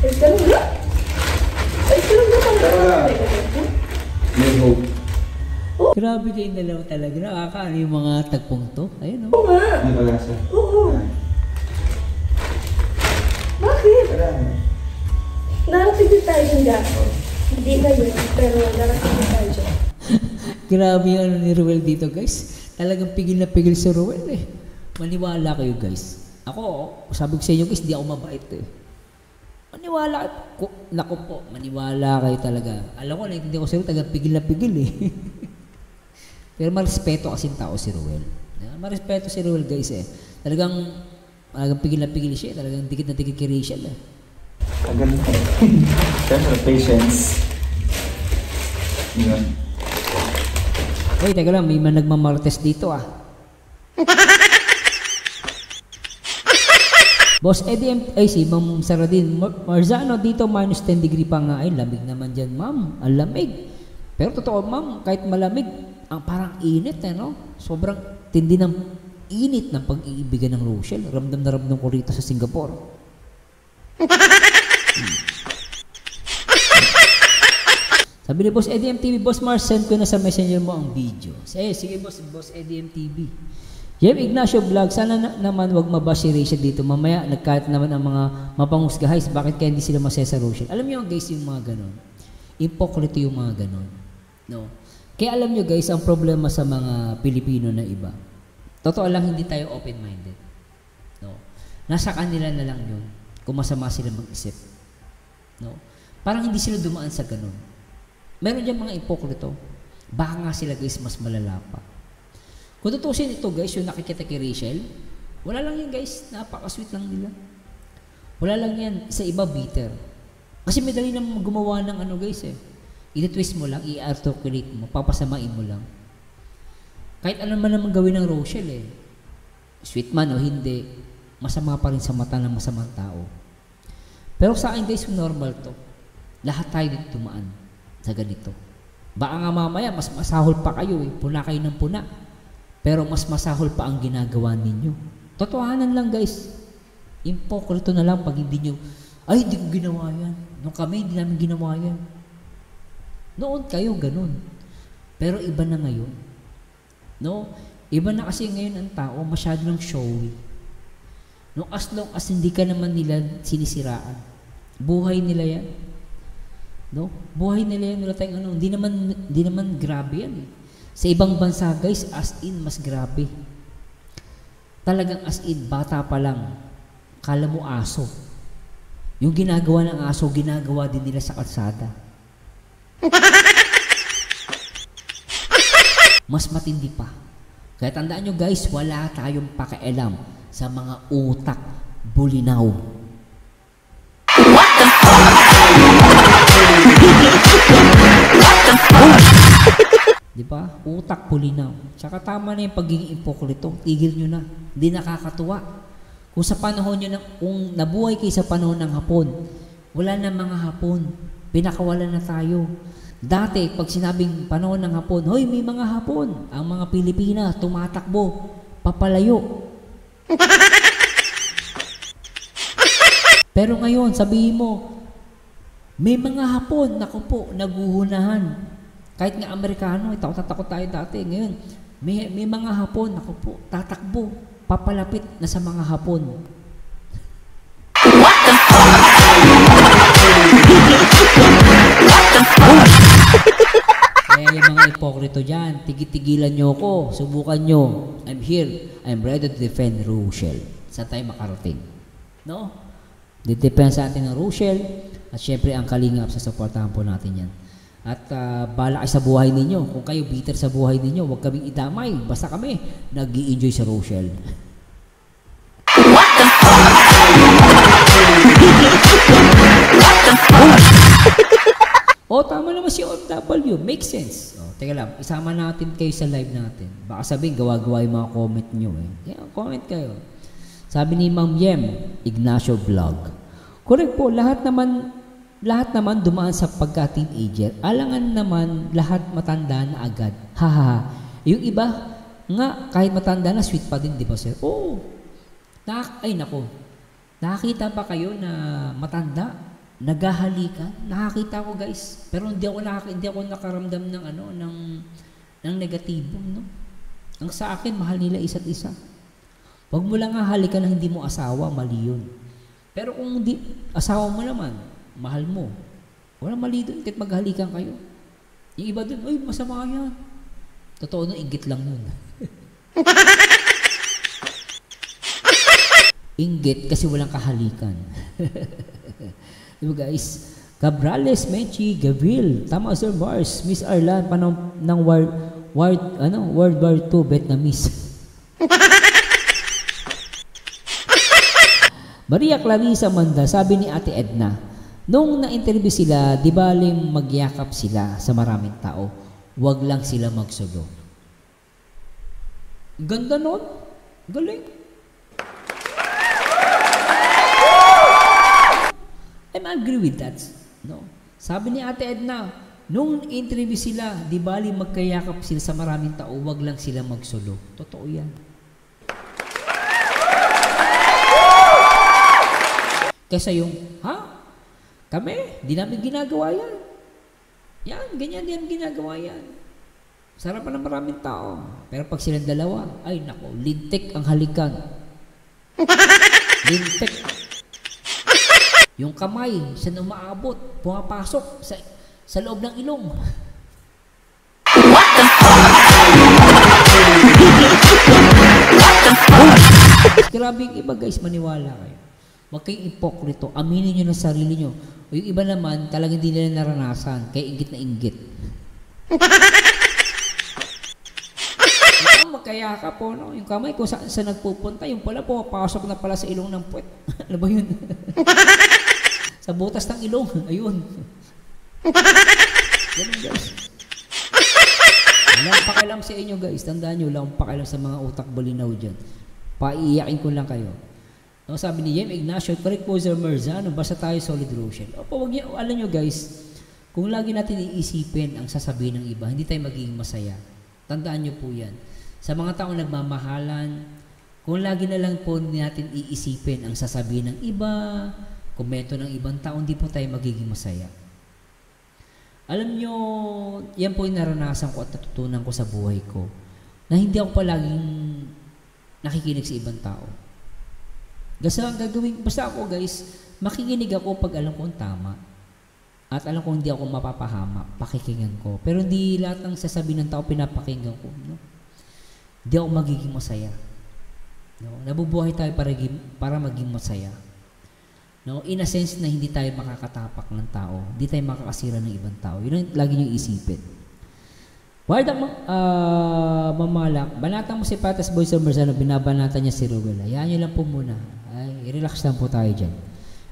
Speaker 4: Ay, ganun na? Ay, ganun na pang
Speaker 1: May hope.
Speaker 2: Grabe kayong dalawa talaga. Nakakaano yung mga tagpong to. Ayun,
Speaker 4: Oo
Speaker 2: oh.
Speaker 4: nga.
Speaker 1: May pag-asa.
Speaker 4: Oo. Bakit? Narating din tayo dyan, Jack. Hindi ngayon, pero narating din tayo dyan.
Speaker 2: Grabe yung ano ni Ruel dito, guys. Talagang pigil na pigil si Ruel, eh. Maniwala kayo, guys. Ako, sabi ko sa inyo, guys, di ako mabait, eh. Maniwala ko. Naku po, maniwala kayo talaga. Alam ko, naintindihan ko si Ruel, talagang pigil na pigil, eh. Pero marespeto kasing tao si Ruel. Marespeto si Ruel, guys, eh. Talagang pigil na pigil siya, talagang dikit na dikit kay Rachel, eh.
Speaker 1: Tagal na. Siyempre, patience. Yun.
Speaker 2: Uy, teka lang, may nagmamartes dito, ah. Boss Eddie, ay si Ma'am Saradin, Marzano dito, minus 10 degree pa nga. Ay, lamig naman dyan, ma'am. Ang lamig. Pero totoo, ma'am, kahit malamig, ang parang init, eh, no? Sobrang tindi ng init ng pag-iibigan ng Rochelle. Ramdam na ramdam ko rito sa Singapore. Sabi ni Boss Eddie MTV, Boss Mars, send ko na sa messenger mo ang video. Sige, Boss Eddie MTV. Jem Ignacio Vlog, sana naman wag mabash si Rachel dito. Mamaya, nagkalat naman ang mga mapangusgahays. Bakit kaya hindi sila masaya sa Rochelle? Alam niyo guys, yung mga ganon. Ipokrito yung mga ganon. No? Kaya alam niyo guys, ang problema sa mga Pilipino na iba. Totoo lang, hindi tayo open-minded. No? Nasa kanila na lang yun. Kung masama sila mag-isip. No? Parang hindi sila dumaan sa ganon. Meron dyan mga ipokrito. Baka nga sila guys, mas malala pa. Kung tutusin ito guys, yung nakikita kay Rachel, wala lang yan guys, napaka-sweet lang nila. Wala lang yan, sa iba bitter. Kasi madali naman gumawa ng ano guys eh. I-twist mo lang, i-articulate mo, papasamain mo lang. Kahit ano man naman gawin ng Rochelle eh. Sweet man o hindi, masama pa rin sa mata ng masamang tao. Pero sa akin guys, normal to. Lahat tayo dito tumaan sa ganito. Baka nga mamaya, mas masahol pa kayo eh. Puna kayo ng puna. Pero mas masahol pa ang ginagawa ninyo. Totohanan lang guys. Impokrito na lang pag hindi nyo, ay hindi ko ginawa yan. Nung kami, hindi namin ginawa yan. Noon kayo ganun. Pero iba na ngayon. No? Iba na kasi ngayon ang tao, masyado ng showy. No? As long as hindi ka naman nila sinisiraan. Buhay nila yan. No? Buhay nila yan. Wala tayong ano. Hindi naman grabe yan eh. Sa ibang bansa guys, as in, mas grabe. Talagang as in, bata pa lang, kala mo aso. Yung ginagawa ng aso, ginagawa din nila sa kalsada. Mas matindi pa. Kaya tandaan nyo guys, wala tayong pakialam sa mga utak bulinaw. What the fuck? Diba? Utak pulinaw. Tsaka tama na yung pagiging ipokrito. Tigil nyo na. Hindi nakakatuwa. Kung sa panahon nyo, kung nabuhay kayo sa panahon ng Hapon, wala na mga Hapon. Pinakawala na tayo. Dati, pag sinabing panahon ng Hapon, hoy, may mga Hapon. Ang mga Pilipina, tumatakbo, papalayo. Pero ngayon, sabihin mo, may mga Hapon, naku po, naguhunahan. Kahit nga Amerikano, takot tayo dati. Ngayon, may mga Hapon, naku po, tatakbo, papalapit na sa mga Hapon. Kaya yung mga ipokrito dyan, tigilan nyo ko, subukan nyo. I'm here, I'm ready to defend Rochelle. Saan tayo makarating? No? Didepensa natin ng Rochelle, at syempre ang Kalingap, sa supportahan po natin yan. At bala kayo sa buhay ninyo. Kung kayo bitter sa buhay ninyo, huwag kaming idamay. Basta kami, nag-i-enjoy sa Rochelle. O, tama naman si OFW. Makes sense. O, teka lang, isama natin kayo sa live natin. Baka sabihin, gawa-gawa yung mga comment nyo eh. Kaya, comment kayo. Sabi ni Ma'am Yem, Ignacio Vlog. Correct po, lahat naman dumaan sa pagka-teenager. Alangan naman, lahat matanda na agad. Haha. Yung iba, nga, kahit matanda na, sweet pa din, di ba sir? Oo. Ay, nako. Nakakita ba kayo na matanda? Naghahalikan? Nakakita ko guys. Pero hindi ako nakaramdam ng ng negatibo, no? Ang sa akin, mahal nila isa't isa. Huwag mo lang hahalikan na hindi mo asawa, mali yun. Pero kung asawa mo naman, mahal mo, walang mali doon kahit maghalikan kayo. Yung iba doon, ay, masama yan. Totoo no, inggit lang yun. Inggit kasi walang kahalikan. Diba guys? Cabrales, Menchi, Gavril, tama Sir Mars, Miss Arlan, panong ng World War II, Vietnamese. Maria Clarissa Manda, sabi ni Ate Edna, nung na-interview sila, di baling magyakap sila sa maraming tao, wag lang sila magsulo. Ganda nun. Galing. I agree with that. No? Sabi ni Ate Edna, nung interview sila, di bali magkayakap sila sa maraming tao, wag lang sila magsulo. Totoo yan. Kesa yung, kami, di namin ginagawa yan. Yan, ganyan din ginagawa yan. Sarap pa ng maraming tao. Pero pag silang dalawa, ay nako, lintik ang halikan. Lintik. Yung kamay, saan umaabot, pumapasok sa loob ng ilong. Grabe yung iba guys, maniwala kayo. Huwag kayong ipokrito, aminin nyo ng sarili nyo. O yung iba naman, talagang hindi nila naranasan, kaya inggit na inggit. Kaya ka po, no? Yung kamay ko saan nagpupunta, yung pala pumapasok na pala sa ilong ng puwet. Ano ba yun? Sa butas ng ilong. Ayun. Ganun guys. Walang pakialam sa inyo guys. Tandaan nyo, walang pakialam sa mga utak balinaw dyan. Paiiyakin ko lang kayo. No, sabi ni Jem Ignacio, correct po Sir Merzano, basta tayo solid Rochelle. Opo, wag niyo, alam nyo guys, kung lagi natin iisipin ang sasabihin ng iba, hindi tayo magiging masaya. Tandaan nyo po yan. Sa mga taong nagmamahalan, kung lagi na lang po natin iisipin ang sasabihin ng iba, komento ng ibang tao, hindi po tayo magiging masaya. Alam nyo, yan po yung naranasan ko at natutunan ko sa buhay ko, na hindi ako palaging nakikinig sa ibang tao. Basta ako guys, makikinig ako pag alam ko ang tama. At alam ko hindi ako mapapahama, pakikinggan ko. Pero hindi lahat ng sasabihin ng tao pinapakinggan ko. No? Hindi ako magiging masaya. No? Nabubuhay tayo para maging masaya. No? In a sense na hindi tayo makakatapak ng tao. Hindi tayo makakasira ng ibang tao. Yun ang lagi niyong isipin. Warda Mamalak, banatan mo si Patas Boy Sir Merzano, binabanatan niya si Ruel. Hayaan niyo lang po muna. Ay, relax lang po tayo dyan.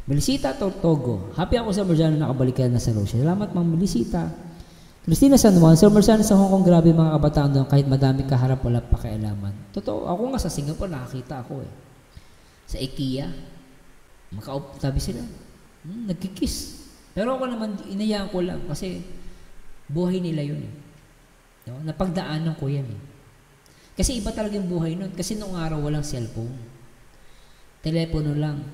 Speaker 2: Melisita Tortogo, happy ako sa Merzano nakabalikan na sa Rochelle. Salamat Ma'am Melisita. Christina San Juan, Sir Merzano sa Hong Kong, grabe mga kabataan doon, kahit madami kaharap wala pakialaman. Totoo, ako nga sa Singapore nakakita ako eh. Sa IKEA, tabi sila, nagkikiss. Pero ako naman, inayaan ko lang kasi buhay nila yun eh. No? Napagdaanan ko yan eh. Kasi iba talaga yung buhay nun. Kasi noong araw walang cellphone. Telepono lang.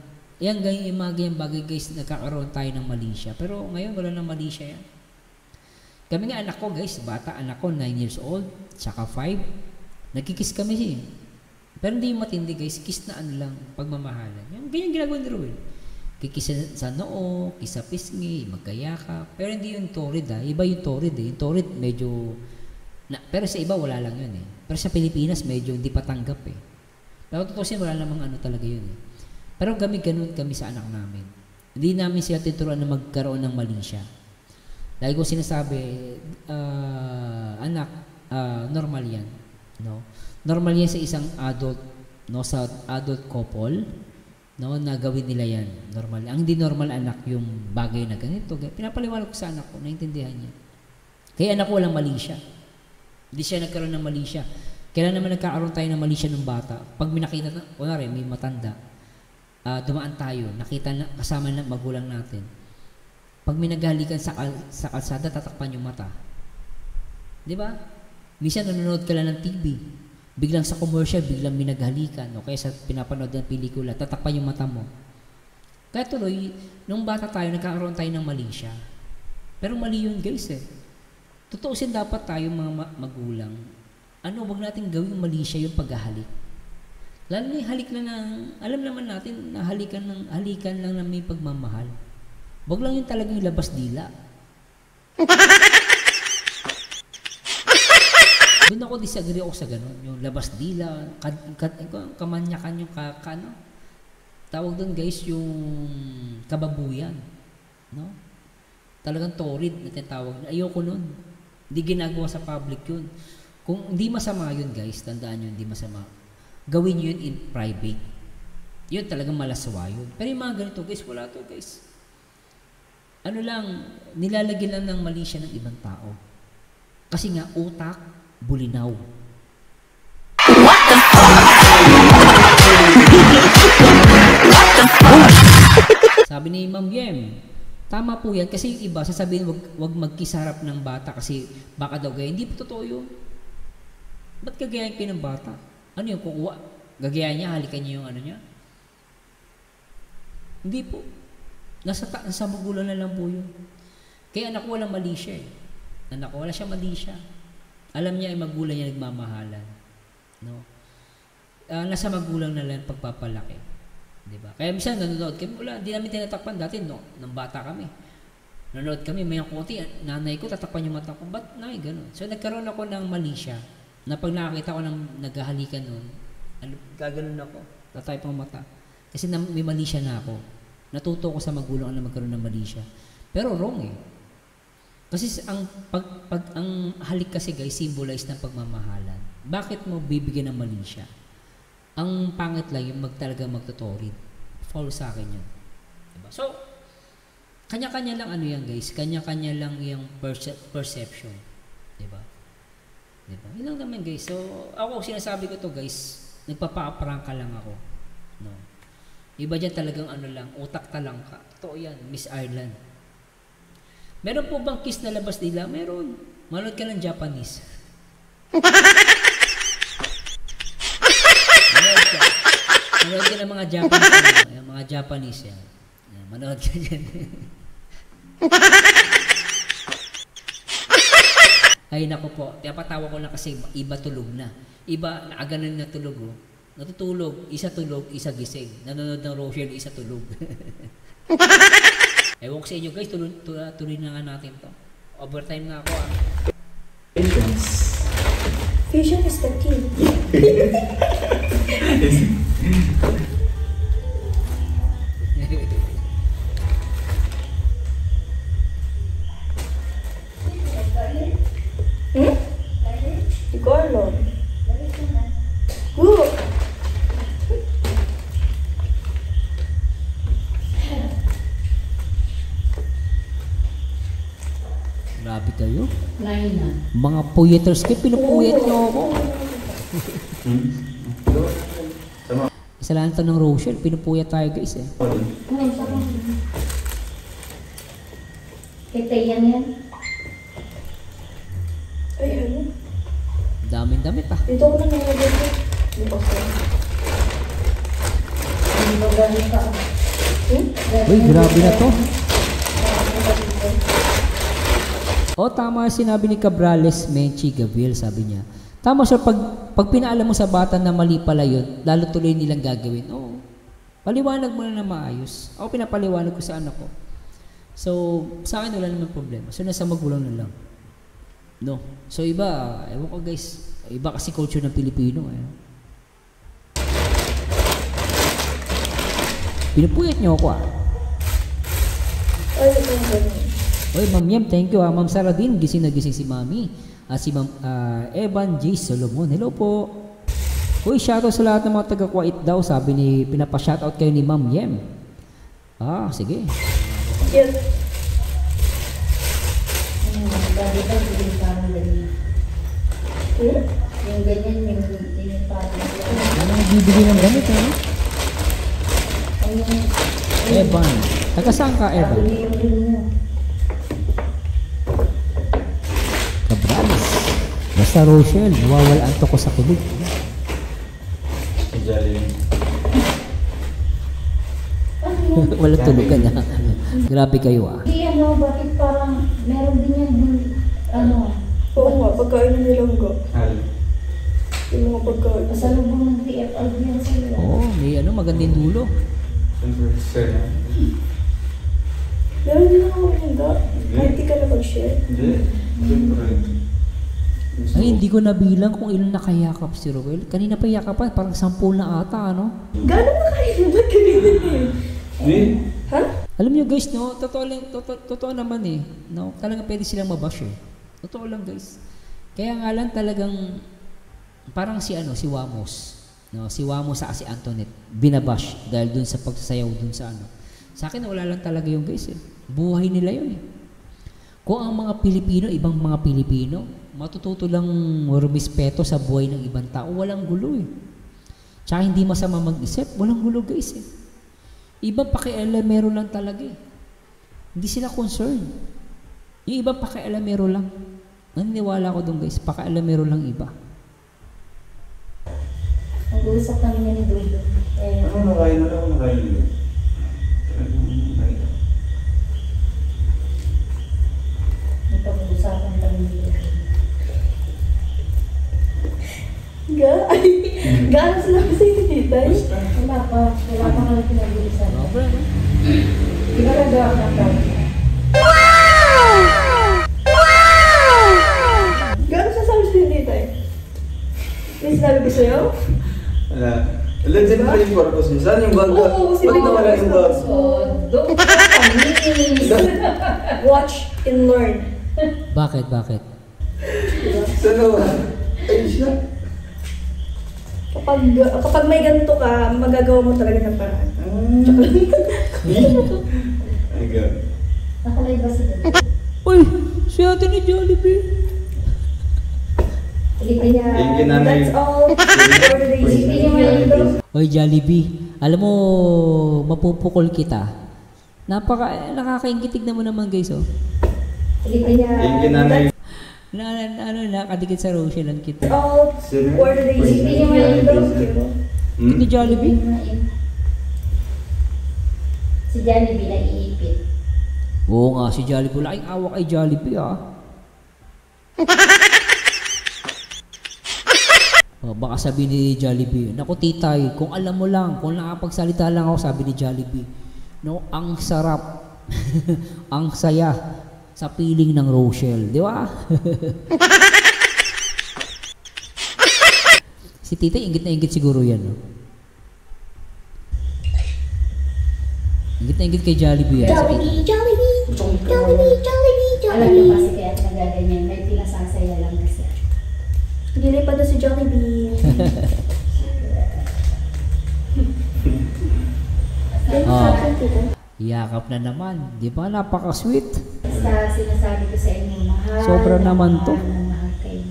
Speaker 2: Yan, ganyan yung mga ganyang bagay guys, nagkakaroon tayo ng mali siya. Pero ngayon, wala nang mali siya yan. Kami nga anak ko guys, bata anak ko, 9 years old, tsaka 5. Nagkikiss kami siya. Pero hindi yung matindi guys, kiss na ano lang, pagmamahalan. Yung ganyan ginagawa ni Ruel. Kikis sa noo, kiss sa pisngi, magkayakap. Pero hindi yung torrid iba yung torrid Yung torrid medyo, pero sa iba wala lang yun eh. Pero sa Pilipinas medyo hindi pa tanggap eh. Pero tutusin wala namang ano talaga yun eh. Pero ganun kami sa anak namin. Hindi namin siya tinuruan na magkaroon ng mali siya. Lagi ko sinasabi, anak, normal yan. No? Normal yan sa isang adult, no, sa adult couple, no, na gawin nila yan. Normal. Ang hindi normal anak yung bagay na ganito. Pinapaliwanag ko sa anak ko, naintindihan niya. Kaya anak ko walang mali siya. Hindi siya nagkaroon ng mali siya. Kailan naman nagkakaroon tayo ng mali siya ng bata? Pag minakita na, kunwari, may matanda, dumaan tayo, nakita na, kasama na magulang natin. Pag may naghalikan sa kalsada, tatakpan yung mata. Di ba? Minsan nanonood ka lang ng TV. Biglang sa commercial, biglang may naghalikan. O kaya sa pinapanood ng pelikula, tatakpan yung mata mo. Kaya tuloy, nung bata tayo, nagkakaroon tayo ng mali siya. Pero mali yun guys eh. Tutuusin dapat tayo mga magulang. Wag natin gawing mali siya yung paghahalik. Lalo na yung halik na alam naman natin na halikan lang na may pagmamahal. Wag lang yung talagang labas dila. Doon ako disagree ako sa ganun. Yung labas dila, kamanyakan yung tawag doon guys, yung kababuyan. No? Talagang torrid na tinatawag. Ayoko nun. Hindi ginagawa sa public yun. Kung hindi masama yun guys, tandaan nyo, hindi masama. Gawin nyo yun in private. Yun talagang malaswa yun. Pero yung mga ganito guys, wala to guys. Nilalagyan lang ng mali siya ng ibang tao. Kasi nga, utak, bulinaw. What the fuck? Sabi ni Ma'am Yem, tama po yan. Kasi yung iba, sasabihin, wag magkisarap ng bata kasi baka daw gaya. Hindi po totoo yun. Ba't gagayahin kayo ng bata? Ano yung kukuha? Gagayahin niya, halikan niya yung ano niya? Hindi po. Nasa magulang na lang po yun. Kaya anak ko walang mali siya eh. Anak ko, wala siya mali siya. Alam niya ay magulang niya nagmamahalan. No? Nasa magulang na lang pagpapalaki. Diba? Kaya minsan nanonood kami, wala, hindi namin tinatakpan dati, no? Nang bata kami. Nanonood kami, may kuti, nanay ko, tatakpan yung mata ko, ba't nay, gano'n? So nagkaroon ako ng mali siya, na pag nakakita ko ng naghahalikan nun, gaganon ako, tatay pang mata. Kasi may mali siya na ako. Natuto ko sa magulang na magkaroon ng mali siya. Pero wrong eh. Kasi ang halik kasi guys, symbolize ng pagmamahalan. Bakit mo bibigyan ng mali siya? Ang pangit lang yung talaga magtutorid. Follow sa akin yun. Diba? So, kanya-kanya lang ano yan guys. Kanya-kanya lang yung perception. Diba? Diba? Yun lang naman guys. So, ako sinasabi ko to guys, nagpapa-prank lang ako. No. Iba dyan talagang ano lang, utak talang ka. Totoo yan, Miss Ireland. Meron po bang kiss na labas nila? Meron. Manood ka ng Japanese. Manood ka ng mga Japanese. Yung mga Japanese yan. Manood ka dyan. Ay nako po, patawa ko lang kasi iba tulog na. Iba, nakaganon na tulog oh. Natutulog, isa tulog, isa gising. Nanonood ng Rochelle, isa tulog. Ewan ko sa inyo guys, tuloy na nga natin to. Overtime na ako ah.
Speaker 4: Fusion is the key. Hindi ko alam.
Speaker 2: Grabe kayo.
Speaker 5: Lain na.
Speaker 2: Mga puyeters kayo, pinupuyet nyo ako. Kasalanan to ng Rochelle, pinupuyat tayo guys eh.
Speaker 5: Kita yan.
Speaker 4: Ay, ano?
Speaker 2: Daming damit ah.
Speaker 4: Dito ko na nalagay ko. Dito ko.
Speaker 5: Hindi ba ganun ka?
Speaker 2: Uy, grabe na to. O, tama sinabi ni Cabrales Menchi Gabriel, sabi niya. Tama siya, pag pinaalam mo sa bata na mali pala yun, lalo tuloy nilang gagawin. Oo. Paliwanag mo na maayos. Ako pinapaliwanag ko sa anak ko. So, sa akin wala naman problema. So, nasa magulang na lang. No. So, iba, ewan ko guys, iba kasi culture ng Pilipino. Pinupuyat niyo ako
Speaker 4: Ay, ito ang ganun.
Speaker 2: Oy, Ma'am Yem, thank you Ma'am Saradin, gising na gising si Mami. Si Ma'am Evan J. Solomon, hello po. Uy, shoutout sa lahat ng mga taga-Kuwait daw, sabi ni, pinapa-shoutout kayo ni Ma'am Yem. Sige.
Speaker 4: Yes.
Speaker 5: Dati ba, hindi parang ganyan. Yung ganyan, yung parang
Speaker 2: Ano nagbibigay ng gamit, ano? Evan. Taga saan ka, Evan? Cabrales. Basta Rochelle, nawawalaan to ko sa kilig. Walang tulugan na. Grabe kayo
Speaker 5: Hindi bakit parang meron din yan
Speaker 4: Oo nga, pagkain na nilangga. Yung mga pagkain.
Speaker 5: pasalubong ng DFLB yan sa'yo.
Speaker 2: Oo, may magandang dulo.
Speaker 4: Meron din ako nilangga. Kahit di ka na mag-share.
Speaker 2: Ay, hindi ko nabilang kung ilan nakayakap si Roel. Kanina pa yakapan, parang 10 na ata, ano?
Speaker 4: Gano'n na kayo? Ba't kanina eh? Ha?
Speaker 2: Alam niyo guys, no, totoo naman eh. No, talaga pwede silang mabash eh. Totoo lang guys. Kaya nga lang talagang parang si Wamos. No, si Wamos sa si Antoinette binabash dahil dun sa pagsasayaw dun sa ano. Sa akin wala lang talaga yung guys eh. Buhay nila yun eh. Kung ang mga Pilipino, ibang mga Pilipino, matututo lang rumispeto sa buhay ng ibang tao, walang gulo eh. Tsaka hindi masama mag-isip, walang gulo guys eh. Ibang pakialamero lang talaga eh. Hindi sila concerned. Yung ibang pakialamero lang. Naniniwala ko doon guys, pakialamero lang iba.
Speaker 5: Nag-uusap kami nga ni Dodo.
Speaker 1: Nakain na ako, nakain nila.
Speaker 5: Pag-uusapan kami dito.
Speaker 4: Gaano sila kasi titay?
Speaker 5: Wala pa kami pinag-uusapan.
Speaker 2: Sobra, no?
Speaker 5: Di ba nagawa ka pa?
Speaker 4: Gaano sasabi sila titay? May sinabi ko sa'yo?
Speaker 1: Wala. Legit pa yung purpose niya. Saan yung bag?
Speaker 4: Oo, kasi
Speaker 1: Ba't nawala yung bag?
Speaker 5: Doon kami.
Speaker 4: Watch and learn.
Speaker 2: Bakit?
Speaker 1: Saan nawala? Ayun siya.
Speaker 4: Kapag may ganito ka, magagawa mo talaga ng paraan.
Speaker 1: Ay, God.
Speaker 5: Nakalay ba si Dodo?
Speaker 2: Uy, si ate ni Jollibee.
Speaker 4: Kaya,
Speaker 1: Thank you, Nanay.
Speaker 4: that's all for today's video.
Speaker 2: Oy, Jollibee. Alam mo, mapupukol kita. Nakakaingitig naman guys, oh.
Speaker 4: Kaya,
Speaker 1: Thank you, Nanay.
Speaker 2: Nakadikit sa Rochelle ang kita.
Speaker 4: all for today's video.
Speaker 2: Ni Jollibee?
Speaker 5: Si Jollibee na iipit.
Speaker 2: Oo nga, si Jollibee. Laking awa kay Jollibee, ah. Baka sabi ni Jollibee, naku titay, kung alam mo lang, kung nakapagsalita lang ako, sabi ni Jollibee, no, ang sarap, ang saya sa piling ng Rochelle, di ba? Si titay, ingit na ingit siguro yan, no? Ingit na ingit kay Jollibee yan.
Speaker 4: Jollibee, Jollibee, Jollibee, Jollibee,
Speaker 5: Alam niyo kasi
Speaker 4: Jollibee.
Speaker 5: kaya nagaganyan, may pinasasaya lang kasi.
Speaker 4: Gilipad na si Jollibee.
Speaker 2: Yakap na naman, di ba? Napaka-sweet.
Speaker 5: Basta sinasabi ko sa inyo, mahal.
Speaker 2: Sobra naman to.
Speaker 5: Mahal kayo.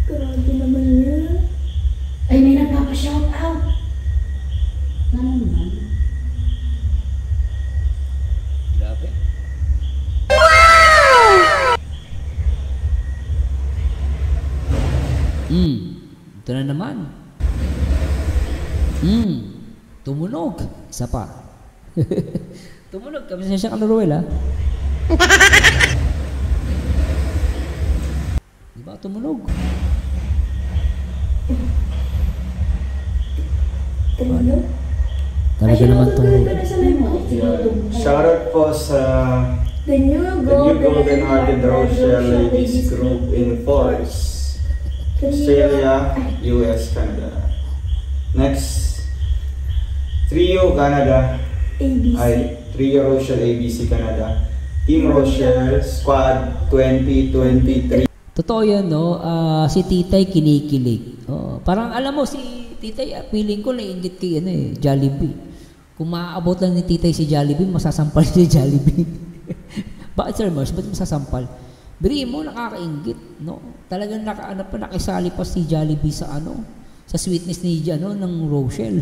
Speaker 4: Grabe naman yan.
Speaker 5: Ay, may nagpapa-shout out. Ano naman?
Speaker 2: Grabe. Ito na naman. Tumunog. Isa pa. Tumunog. Kabisensya ka na, Ruel, ha? Di ba tumunog?
Speaker 4: Tumunog?
Speaker 2: Talaga naman tumunog.
Speaker 1: Shoutout po sa
Speaker 4: The New
Speaker 1: Golden Hearted Rochelle Ladies Group in Force, Australia, US, Canada. Next, Trio Canada,
Speaker 4: ABC.
Speaker 1: Trio Rochelle ABC Canada, Team Rochelle, Squad 2023.
Speaker 2: Totoo yan, no? Si Titay kinikilig. Parang alam mo, si Titay, feeling ko nainggit kay Jollibee. Kung maaabot lang ni Titay si Jollibee, masasampal si Jollibee. Bakit, Sir Mars? Ba't masasampal? Biriin mo, nakakainggit, no? Talagang nakisali pa si Jollibee sa sa sweetness ni ng Rochelle.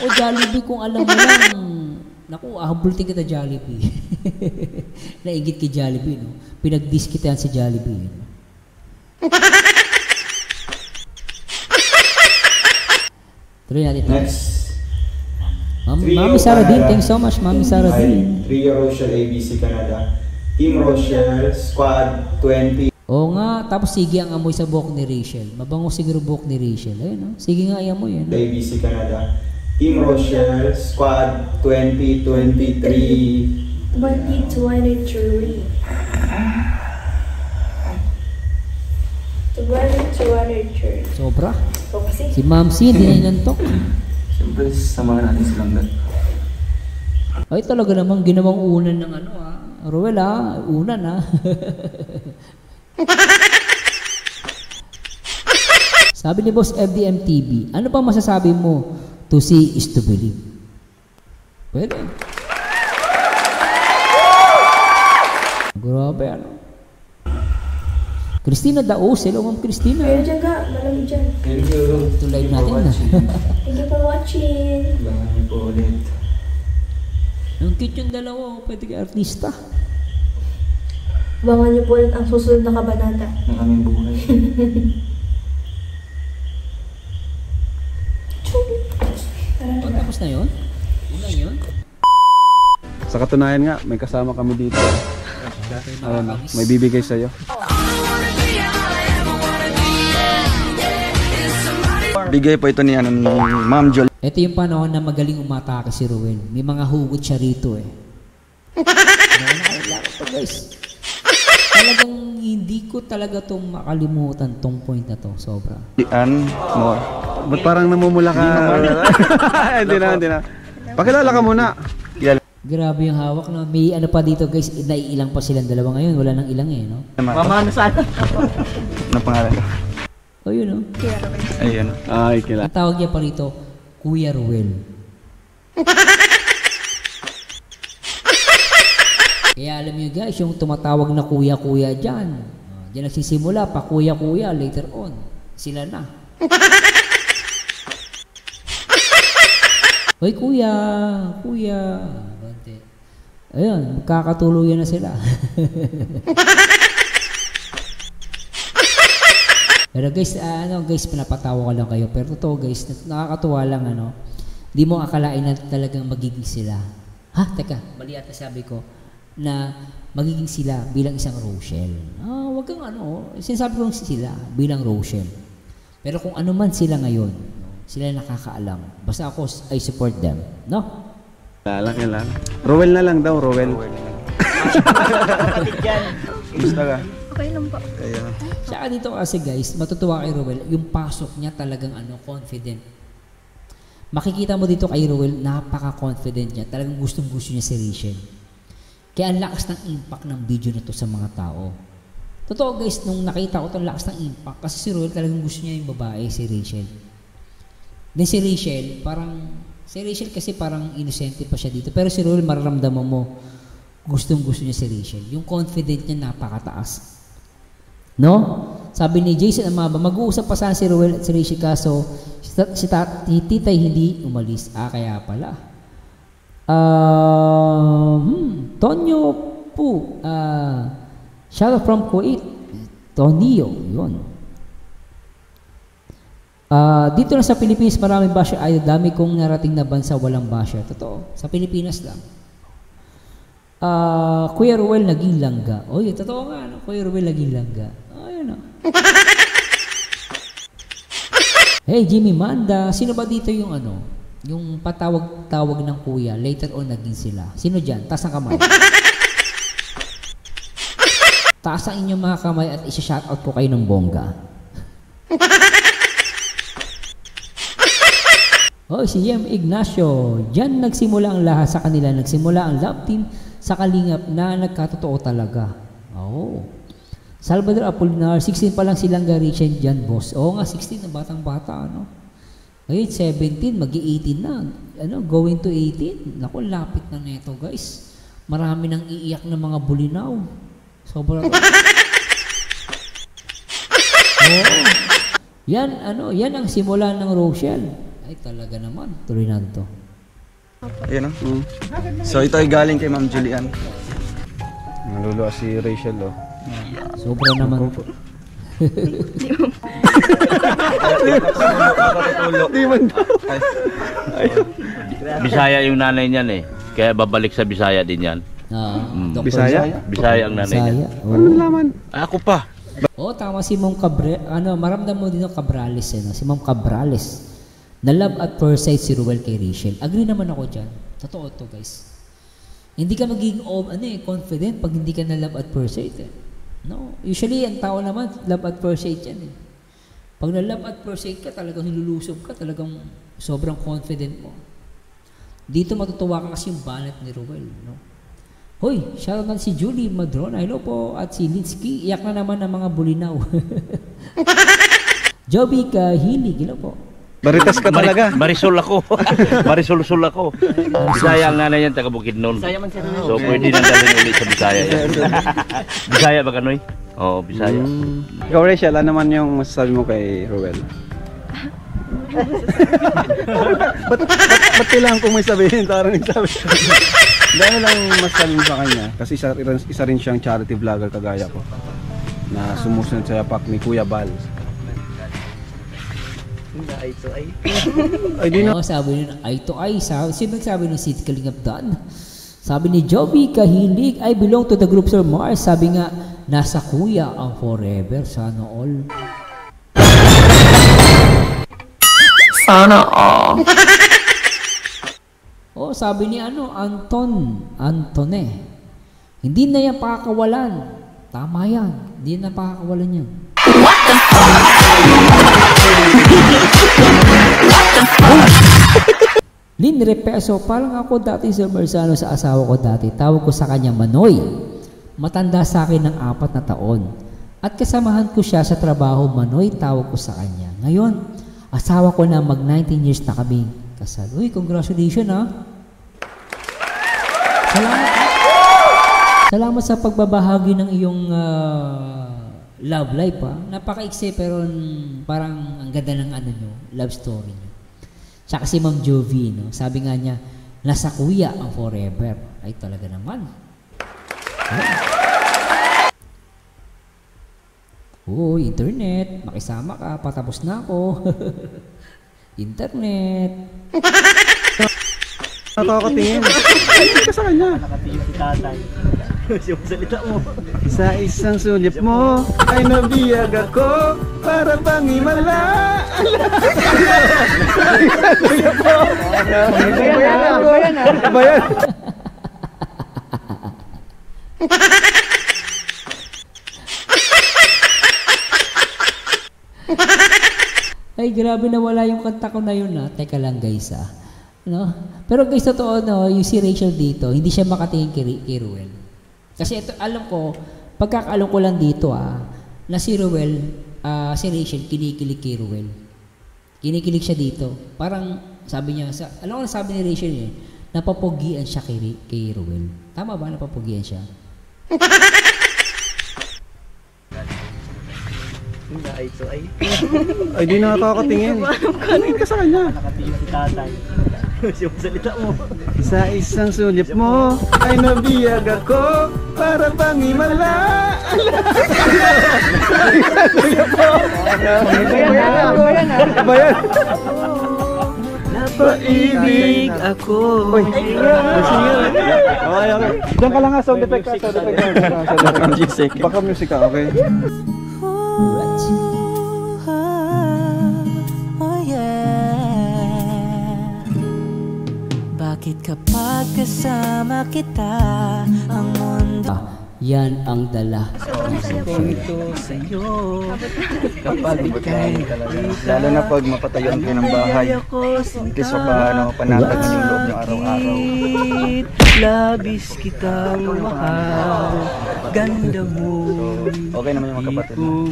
Speaker 2: O Jollibee, kung alam mo lang, naku, ahabultin kita Jollibee. Nainggit kay Jollibee, no? Pinag-diss kita yan si Jollibee. No? Tuloy natin.
Speaker 1: Next,
Speaker 2: Mami Sarah Dean, thanks so much, Mami Sarah Dean.
Speaker 1: Trio Rochelle ABC Canada, Team Rochelle, Squad 20.
Speaker 2: Oo nga, tapos sige ang amoy sa buhok ni Rachel. Mabango siguro buhok ni Rachel. Ayun, no? Sige nga, amoy yan.
Speaker 1: ABC Canada, Team Rochelle, Squad 2023.
Speaker 4: 2023. 2023.
Speaker 2: Sobra.
Speaker 4: So kasi,
Speaker 2: Si Ma'am C, hindi na inantok.
Speaker 1: Siyempre, samahan natin silang dad.
Speaker 2: Ay, talaga namang ginawang unan ng Ruel, unan, Sabi ni Boss FDM TV, ano pa masasabi mo? To see is to believe. Pwede. Grabe, Christina Daos, hello Ma'am Christina.
Speaker 4: ayun dyan ka, malamig dyan.
Speaker 1: Thank you.
Speaker 2: Ito live natin na.
Speaker 4: Thank you for watching.
Speaker 1: Abangan niyo po ulit.
Speaker 2: Ang cute yung dalawa, pwede ka artista.
Speaker 4: Abangan niyo po ulit ang susunod na kabanata.
Speaker 1: Ng aming buhay.
Speaker 2: Tapos na yun? Una yun?
Speaker 8: Sa katunayan nga, may kasama kami dito. Ayun, may bibigay sa'yo.
Speaker 1: Bigay po ito ni Ma'am Jol.
Speaker 2: Ito yung panahon na magaling umatake si Ruel. May mga hugot siya rito guys. Talagang hindi ko talaga itong makalimutan tong point na to. Sobra.
Speaker 1: More.
Speaker 8: Ba't parang namumula ka? Hindi na. Pakilala ka muna.
Speaker 2: Grabe yung hawak na may pa dito guys. Naiilang pa silang dalawa ngayon. Wala nang ilang no?
Speaker 1: Mama, ano sana? Ano pangalan?
Speaker 2: O yun
Speaker 1: Ayun.
Speaker 8: Ay, kila.
Speaker 2: Ang tawag niya pa rito, Kuya Ruel. Kaya alam niyo guys, yung tumatawag na kuya-kuya dyan. Diyan nagsisimula, pa kuya-kuya, later on. Sila na. Hoy kuya, kuya. Ayun, magkakatuluyan na sila. Pero guys, guys, pinapatawa ko lang kayo. Pero totoo guys, nakakatuwa lang Di mo akalain na talagang magiging sila. Ha? Teka, mali ata sabi ko na magiging sila bilang isang Rochelle. Wag kang sinasabi ko sila bilang Rochelle. Pero kung ano man sila ngayon, sila nakakaalam. Basta ako, I support them. No?
Speaker 8: Kilala. Rowel na lang daw, Rowel.
Speaker 1: Gusto ka?
Speaker 6: Okay lang po.
Speaker 2: Saka dito kasi guys, matutuwa kay Ruel, yung pasok niya talagang confident. Makikita mo dito kay Ruel, napaka-confident niya. Talagang gustong-gusto niya si Rachel. Kaya ang lakas ng impact ng video na to sa mga tao. Totoo guys, nung nakita ko ito, ang lakas ng impact. Kasi si Ruel talagang gusto niya yung babae, si Rachel. Then si Rachel, kasi parang inosente pa siya dito. Pero si Ruel, mararamdaman mo, gustong-gusto niya si Rachel. Yung confident niya napakataas. No? Sabi ni Jason Amaba, mag-uusap pa sana si Ruel at si Rachel kaso si Titay hindi umalis. Kaya pala. Tonyo po. Shout out from Kuwait. Tonio. Yun. Dito lang sa Pilipinas, maraming basher idol. Dami kong narating na bansa walang basher. Totoo. Sa Pilipinas lang. Kuya Ruel naging langga. Oy, totoo nga, no? Kuya Ruel naging langga. Ayun, no? Hey, Jimmy Manda. Sino ba dito yung ano? Yung patawag-tawag ng kuya. Later on, naging sila. Sino dyan? Taas ang kamay. Taas ang inyong mga kamay at isa-shoutout ko kayo ng bongga. Oh, si Jem Ignacio. Diyan nagsimula ang lahat sa kanila. Nagsimula ang love team sa Kalingap na nagkatotoo talaga. Oh. Salvador Apolinar, 16 pa lang silang Garician dyan, boss. Oo nga, 16 na batang-bata, ano? Ngayon, 17, mag-18 na. Ano, going to 18. Naku, lapit na neto, guys. Marami nang iiyak ng mga bulinaw. Sobrang... Oo. Yan, ano, yan ang simula ng Rochelle. Ay, talaga naman. Tuloy na ito.
Speaker 1: Ayun, no? So, ito ay galing kay Ma'am Julian.
Speaker 8: Naluluwa si Rachel, oh.
Speaker 2: Sobra naman.
Speaker 9: Bisaya yung nanay niyan eh. Kaya babalik sa Bisaya din yan.
Speaker 8: Bisaya?
Speaker 9: Bisaya ang nanay niyan.
Speaker 8: Ano naman?
Speaker 9: Ako pa.
Speaker 2: Tama si Ma'am maramdam mo din yung Cabrales eh, no? Si Ma'am Cabrales. Na love at first sight si Ruel kay Rachel. Agree naman ako dyan. Totoo to, guys. Hindi ka magiging confident pag hindi ka na love at first sight eh. No, usually ang tao naman love at first sight yan eh. Pag na love at first sight ka, talagang nilulusob ka, talagang sobrang confident mo. Dito matutuwa ka kasi yung banat ni Ruel, no? Hoy, shoutout na si Julie Madrona, hello po, at si Linsky, iyak na naman ng mga bulinaw. Joby Kahilig, hello po.
Speaker 8: Marites ka talaga.
Speaker 9: Marisol ako. Marisul-sul ako. Bisaya ang nanay yan, taga Bukidnon. So pwede nang dalhin ulit sa Bisaya yan. Bisaya ba kanoy? Oo, Bisaya.
Speaker 8: Ikaw, Rachel, ano naman yung masasabi mo kay Ruel? ba't kailangan kong may sabihin? Tarang nagsabi. Dahil lang masasabi mo sa kanya. Kasi isa rin siyang charity vlogger kagaya ko. Na sumusunod sa yapak ni Kuya Bal.
Speaker 2: Ay di na. Sabi niya, eye to eye. Sino nagsabi ng Sid Kalingap Dan? Sabi ni Joby Kahilig, I belong to the group Sir Mars. Sabi nga, nasa kuya ang forever. Sana all.
Speaker 3: Sana all.
Speaker 2: Sabi ni Antone. Hindi na yan pakakawalan. Tama yan. Hindi na pakakawalan yan.
Speaker 3: What the fuck?
Speaker 2: Lynn Repeso, parang ako dati Sir Marzano sa asawa ko dati. Tawag ko sa kanya Manoy. Matanda sa akin ng 4 na taon. At kasamahan ko siya sa trabaho, Manoy, tawag ko sa kanya. Ngayon, asawa ko na mag 19 years na kami kasal. Uy, congratulations ha. Salamat sa pagbabahagi ng iyong love life ha. Napaka-iksi pero parang ang ganda ng love story nyo. Tsaka si Ma'am Jovi, no? Sabi nga niya, nasa kuya ang forever. Ay talaga naman. Internet. Makisama ka. Patapos na ako. Internet.
Speaker 8: Nakakatingin. Ay, ka sa kanya.
Speaker 10: Nakatingin si tatay. Yung salita mo.
Speaker 8: Sa isang sulit mo ay nabiyag ako para bang himala. Bayan.
Speaker 2: Ay, grabe na wala yung kanta ko na yun ha. Teka lang guys ha. No? Pero guys, totoo no, yung si Rachel dito, hindi siya makatingin kay Ruel. Kasi ito, alam ko, pagkakaalam ko lang dito na si Ruel, si Rachel, kinikilig kay Ruel. Kinikilig siya dito. Parang, sabi niya, alam ko na sabi ni Rachel napapogian siya kay Ruel. Tama ba, napapogian siya?
Speaker 10: Ay, ito ay.
Speaker 8: Ay, di nakakatingin. Tingin ka sa kanya.
Speaker 10: Nakatingin si tatay. Salita mo.
Speaker 8: Sa isang sulyap mo ay nabiyag ako para pang himala. Sa isang sulyap mo. Bayan.
Speaker 10: Napaibig ako.
Speaker 8: Okay. Diyan ka lang nga, sound effect ka. Baka music ka, okay?
Speaker 11: Bakit kapag kasama kita ang mundo
Speaker 2: Yan ang dala.
Speaker 10: Ito sa'yo kapag ikay
Speaker 1: Lalo na pag mapatayuan kayo ng bahay. At least panatag yung loob nyo araw-araw.
Speaker 10: Labis kitang mahal, ganda mo.
Speaker 1: Okay naman yung mga kapatid mo.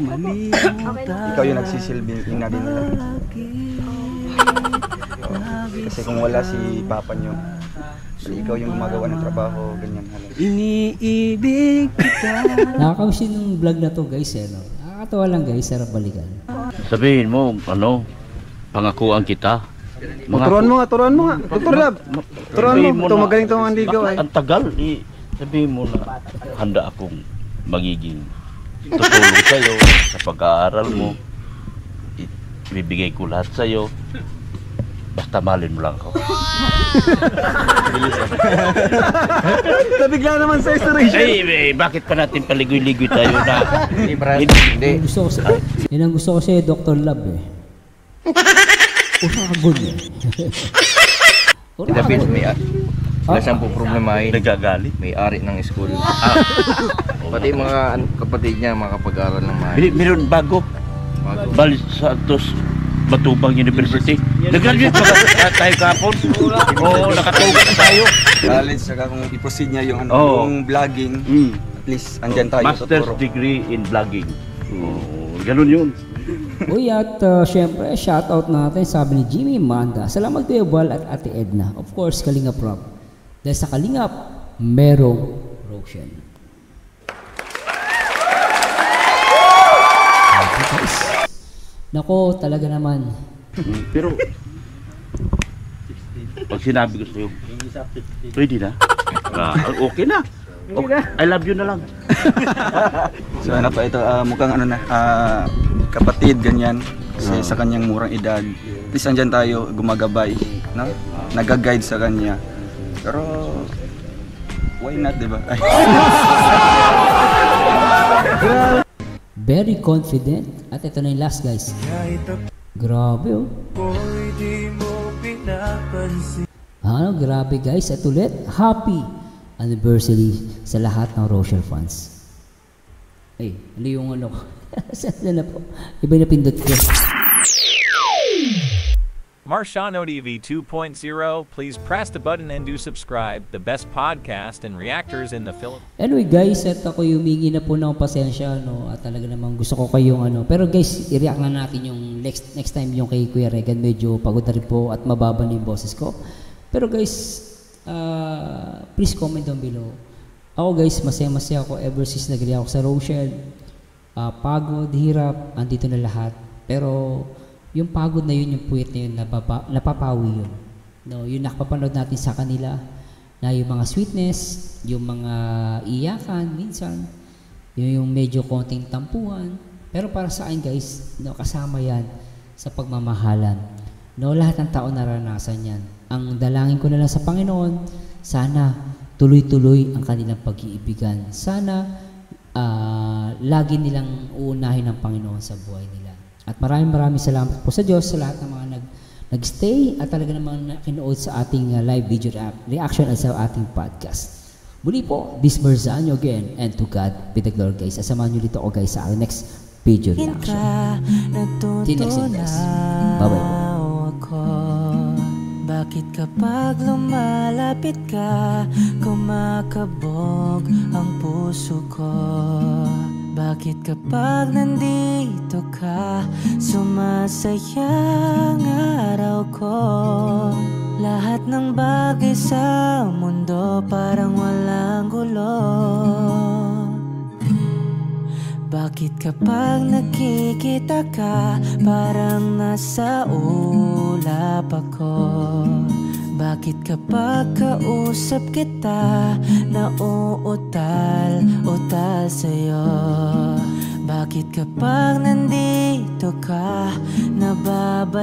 Speaker 1: Ikaw yung nagsisilbi, ina din nila. Kasi kung wala si papa nyo, ikaw yung gumagawa ng trabaho, ganyan halos.
Speaker 10: Iniibig kita.
Speaker 2: Nakakausin ng vlog na to guys no? Nakakatawa lang guys, sarap balikan.
Speaker 9: Sabihin mo, pangakuan kita.
Speaker 8: Turuan mo nga. Dr. Lab, turuan mo. Ito magaling ito ang ligaw ay.
Speaker 9: Ang tagal, sabihin mo na handa akong magiging tutulong sa'yo sa pag-aaral mo. Ibibigay ko lahat sa'yo. Basta mahalin mo lang ako.
Speaker 8: Nabigla naman sa installation.
Speaker 9: Bakit pa natin paligoy-ligoy tayo na?
Speaker 2: Hindi. Yan ang gusto ko sa'yo, Dr. Lab eh. Uragon eh.
Speaker 12: Dapat wala siyang po problemahin.
Speaker 9: Nagagalit.
Speaker 12: May-ari ng school. Pati mga kapatid niya makapag-aral ng mahal.
Speaker 9: Meron bago. Bali Santos Matubang University. Nag-graduate pa tayo kapon. Oo, nakatugat na tayo.
Speaker 1: College, saka kung i-proceed niya yung yung vlogging, at least andyan tayo.
Speaker 9: Master's degree in vlogging. Ganun yun.
Speaker 2: Uy, at syempre, shoutout natin, sabi ni Jimmy Manda. Salamat Kuya Bal at Ate Edna. Of course, Kalingap Rob. Dahil sa Kalingap, merong Roshan. Nako, talaga naman.
Speaker 9: Pero, pag sinabi ko sa'yo, pwede na. Okay na. I love you na lang.
Speaker 1: So ano pa ito, mukhang kapatid ganyan. Kasi sa kanyang murang edad. At least andyan tayo, gumagabay. No? Nag-guide sa kanya. Pero, why not, diba?
Speaker 2: Very confident. At ito na yung last guys. Grabe oh. Grabe guys. At ulit, happy anniversary sa lahat ng Rochelle fans. Ay, ali yung ano. Saan na po? Iba na pindot ko.
Speaker 13: Marciano TV 2.0, please press the button and do subscribe. The best podcast and reactors in the Philippines.
Speaker 2: Anyway guys, at ako humingi na po ng pasensya, no? At talaga namang gusto ko kayong ano. Pero guys, i-react na natin yung next time yung kay Kuya Regan. Medyo pagod na rin po at mababa na yung boses ko. Pero guys, please comment down below. Ako guys, masaya-masaya ako ever since nag-react ako sa Rochelle. Pagod, hirap, andito na lahat. Pero yung pagod na yun, yung puwit na yun, napapawi yun. No, yung nakapapanood natin sa kanila, na yung mga sweetness, yung mga iyakan, minsan, yung medyo konting tampuhan. Pero para sa akin guys, no, kasama yan sa pagmamahalan. No, lahat ng tao naranasan yan. Ang dalangin ko na lang sa Panginoon, sana tuloy-tuloy ang kanilang pag-iibigan. Sana lagi nilang uunahin ng Panginoon sa buhay nila. At maraming salamat po sa Diyos sa lahat ng mga nag-stay at talaga namang nakinood sa ating live video reaction at sa ating podcast. Muli po, this Marzano again, and to God be the glory guys. Asamahan nyo dito ako guys sa aking next video reaction. Till next time guys. Bye-bye.
Speaker 11: Bakit kapag lumalapit ka, kumakabog ang puso ko? Bakit kapag nandito ka, sumasaya ang araw ko? Lahat ng bagay sa mundo parang walang gulo. Bakit kapag nakikita ka, parang nasa ulap ako? Bakit kapag kausap kita nauutal-utal sa'yo? Bakit kapag nandito ka nababalik